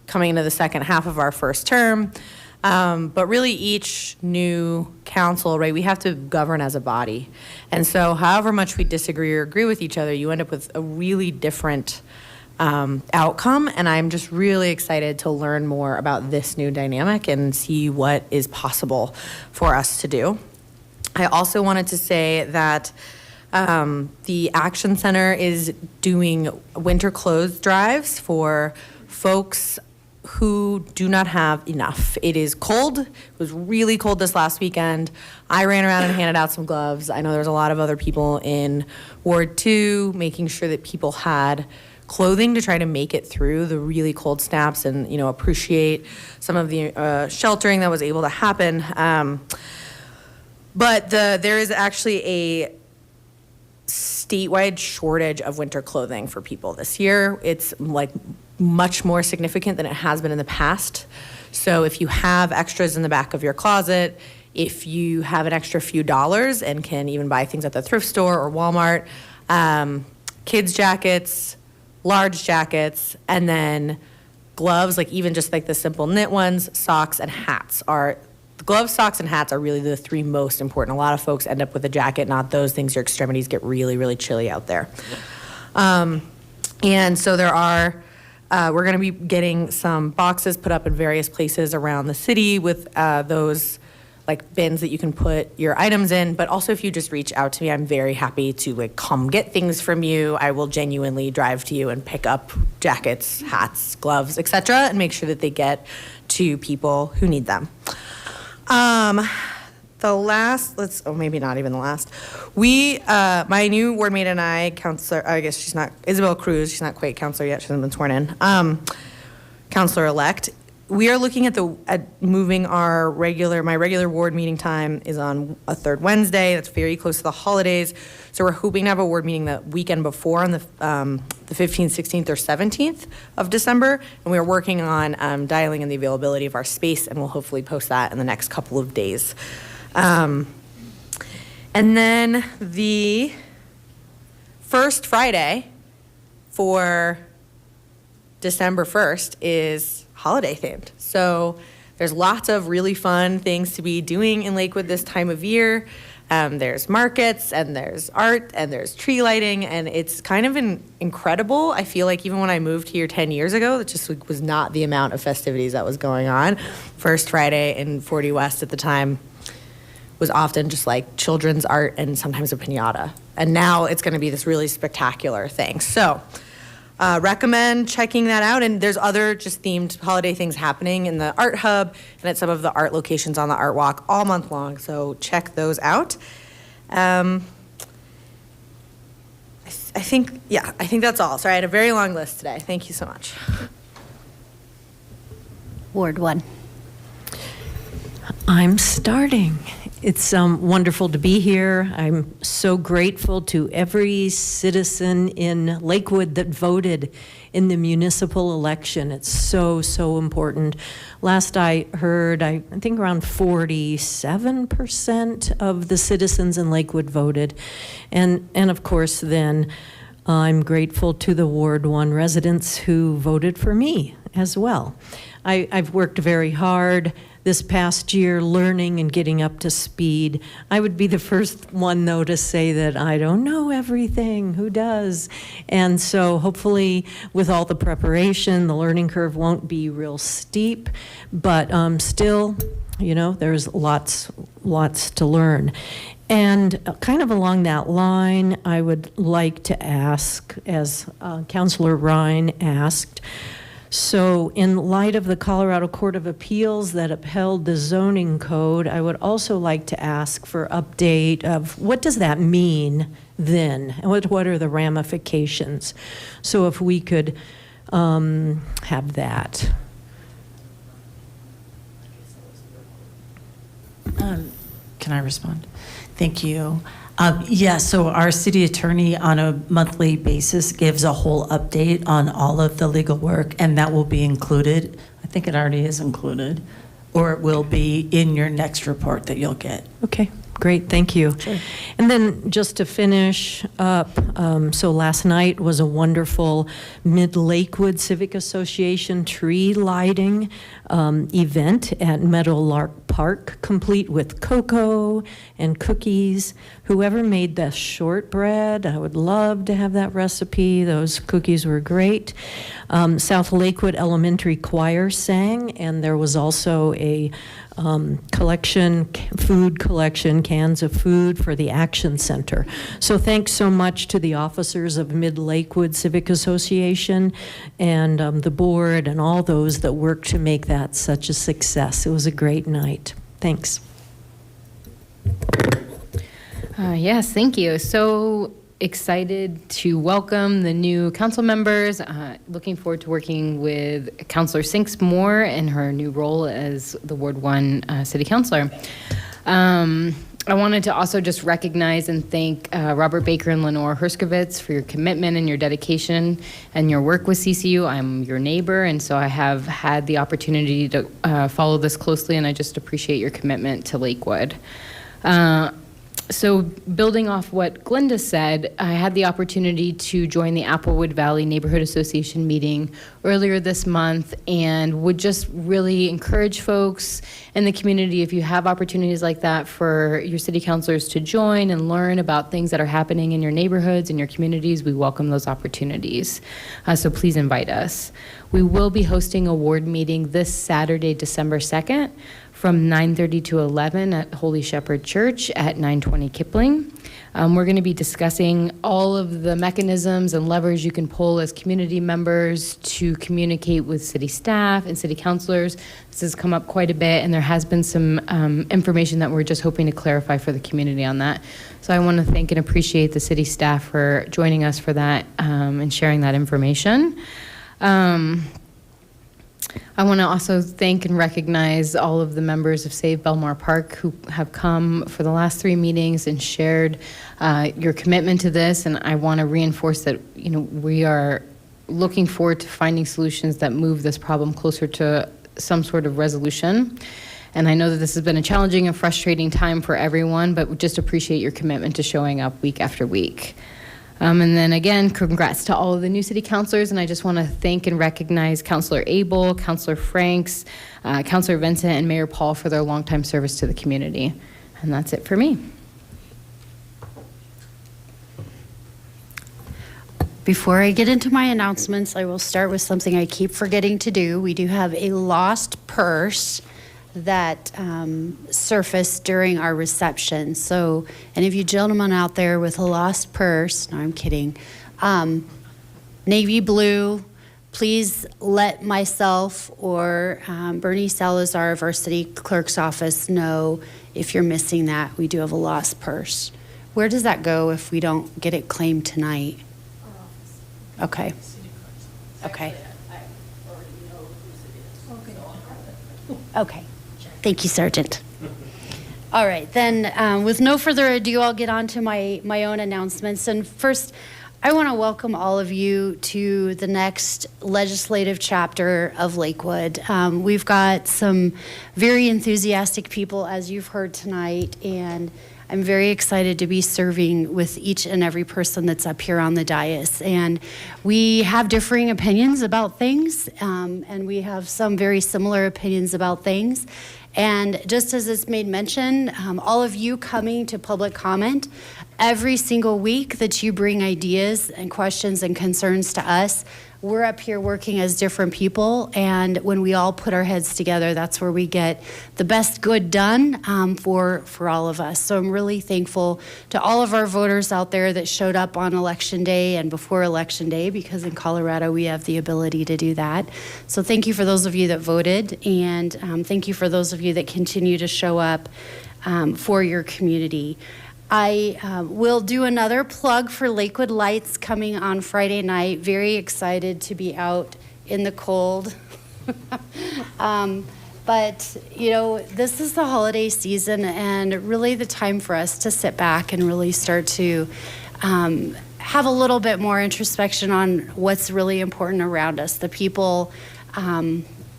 E: coming into the second half of our first term, but really each new council, right, we have to govern as a body. And so however much we disagree or agree with each other, you end up with a really different outcome. And I'm just really excited to learn more about this new dynamic and see what is possible for us to do. I also wanted to say that the Action Center is doing winter clothes drives for folks who do not have enough. It is cold. It was really cold this last weekend. I ran around and handed out some gloves. I know there's a lot of other people in Ward 2 making sure that people had clothing to try to make it through the really cold snaps and, you know, appreciate some of the sheltering that was able to happen. But there is actually a statewide shortage of winter clothing for people this year. It's like much more significant than it has been in the past. So if you have extras in the back of your closet, if you have an extra few dollars and can even buy things at the thrift store or Walmart, kids jackets, large jackets, and then gloves, like even just like the simple knit ones, socks and hats are, the gloves, socks, and hats are really the three most important. A lot of folks end up with a jacket, not those things. Your extremities get really, really chilly out there. And so there are, we're going to be getting some boxes put up in various places around the city with those like bins that you can put your items in. But also if you just reach out to me, I'm very happy to like come get things from you. I will genuinely drive to you and pick up jackets, hats, gloves, etc., and make sure that they get to people who need them. The last, maybe not even the last. We, my new ward mate and I, Counselor, I guess she's not, Isabel Cruz, she's not quite counselor yet, she hasn't been sworn in, counselor-elect. We are looking at moving my regular ward meeting time is on a third Wednesday. That's very close to the holidays. So we're hoping to have a ward meeting the weekend before on the 15th, 16th, or 17th of December. And we are working on dialing in the availability of our space, and we'll hopefully post that in the next couple of days. And then the first Friday for December 1st is holiday themed. So there's lots of really fun things to be doing in Lakewood this time of year. There's markets and there's art and there's tree lighting, and it's kind of incredible. I feel like even when I moved here 10 years ago, it just was not the amount of festivities that was going on. First Friday in 40 West at the time was often just like children's art and sometimes a piñata. And now it's going to be this really spectacular thing. So recommend checking that out. And there's other just themed holiday things happening in the Art Hub and at some of the art locations on the Art Walk all month long. So check those out. I think that's all. Sorry, I had a very long list today. Thank you so much.
C: Ward 1.
I: I'm starting It's wonderful to be here. I'm so grateful to every citizen in Lakewood that voted in the municipal election. It's so, so important. Last I heard, I think around 47% of the citizens in Lakewood voted. And of course, then I'm grateful to the Ward 1 residents who voted for me as well. I've worked very hard this past year learning and getting up to speed. I would be the first one, though, to say that I don't know everything. Who does? And so hopefully with all the preparation, the learning curve won't be real steep, but still, you know, there's lots to learn. And kind of along that line, I would like to ask, as Councilor Ryan asked, so in light of the Colorado Court of Appeals that upheld the zoning code, I would also like to ask for update of what does that mean then? What are the ramifications? So if we could have that.
V: Can I respond? Thank you. So our city attorney on a monthly basis gives a whole update on all of the legal work, and that will be included. I think it already is included, or it will be in your next report that you'll get.
I: Okay, great, thank you.
V: Sure.
I: And then just to finish up, so last night was a wonderful Mid-Lakewood Civic Association tree lighting event at Meadowlark Park, complete with cocoa and cookies. Whoever made the shortbread, I would love to have that recipe. Those cookies were great. South Lakewood Elementary Choir sang, and there was also a food collection, cans of food for the Action Center. So thanks so much to the officers of Mid-Lakewood Civic Association and the board and all those that worked to make that such a success. It was a great night. Thanks.
J: Yes, thank you. So excited to welcome the new council members. Looking forward to working with Councilor Sinks Moore in her new role as the Ward 1 City Councilor. I wanted to also just recognize and thank Robert Baker and Lenore Herskovitz for your commitment and your dedication and your work with CCU. I'm your neighbor, and so I have had the opportunity to follow this closely, and I just appreciate your commitment to Lakewood. So building off what Glenda said, I had the opportunity to join the Applewood Valley Neighborhood Association meeting earlier this month, and would just really encourage folks in the community, if you have opportunities like that, for your city councilors to join and learn about things that are happening in your neighborhoods and your communities. We welcome those opportunities. So please invite us. We will be hosting a ward meeting this Saturday, December 2nd, from 9:30 to 11 at Holy Shepherd Church at 920 Kipling. We're going to be discussing all of the mechanisms and levers you can pull as community members to communicate with city staff and city councilors. This has come up quite a bit, and there has been some information that we're just hoping to clarify for the community on that. So I want to thank and appreciate the city staff for joining us for that and sharing that information. I want to also thank and recognize all of the members of Save Belmar Park who have come for the last 3 meetings and shared your commitment to this. And I want to reinforce that, you know, we are looking forward to finding solutions that move this problem closer to some sort of resolution. And I know that this has been a challenging and frustrating time for everyone, but we just appreciate your commitment to showing up week after week. And then again, congrats to all of the new city councilors, and I just want to thank and recognize Councilor Abel, Councilor Franks, Councilor Vincent, and Mayor Paul for their longtime service to the community. And that's it for me.
C: Before I get into my announcements, I will start with something I keep forgetting to do. We do have a lost purse that surfaced during our reception. So any of you gentlemen out there with a lost purse, no, I'm kidding, navy blue, please let myself or Bernie Salazar of our city clerk's office know if you're missing that. We do have a lost purse. Where does that go if we don't get it claimed tonight? Okay. Okay. Okay. Thank you, Sergeant. All right, then with no further ado, I'll get on to my own announcements. And first, I want to welcome all of you to the next legislative chapter of Lakewood. We've got some very enthusiastic people, as you've heard tonight, and I'm very excited to be serving with each and every person that's up here on the dais. And we have differing opinions about things, and we have some very similar opinions about things. And just as it's made mention, all of you coming to public comment, every single week that you bring ideas and questions and concerns to us, we're up here working as different people, and when we all put our heads together, that's where we get the best good done for all of us. So I'm really thankful to all of our voters out there that showed up on Election Day and before Election Day, because in Colorado we have the ability to do that. So thank you for those of you that voted, and thank you for those of you that continue to show up for your community. I will do another plug for Lakewood Lights coming on Friday night. Very excited to be out in the cold. But, you know, this is the holiday season and really the time for us to sit back and really start to have a little bit more introspection on what's really important around us, the people.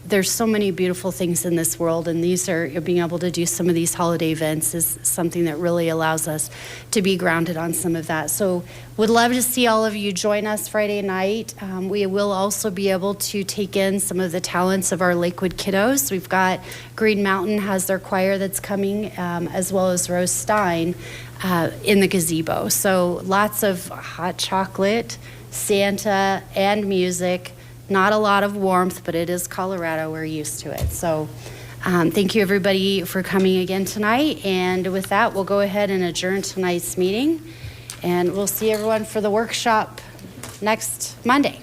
C: There's so many beautiful things in this world, and being able to do some of these holiday events is something that really allows us to be grounded on some of that. So would love to see all of you join us Friday night. We will also be able to take in some of the talents of our Lakewood kiddos. We've got Green Mountain has their choir that's coming, as well as Rose Stein in the gazebo. So lots of hot chocolate, Santa, and music. Not a lot of warmth, but it is Colorado. We're used to it. So thank you, everybody, for coming again tonight. And with that, we'll go ahead and adjourn tonight's meeting. And we'll see everyone for the workshop next Monday.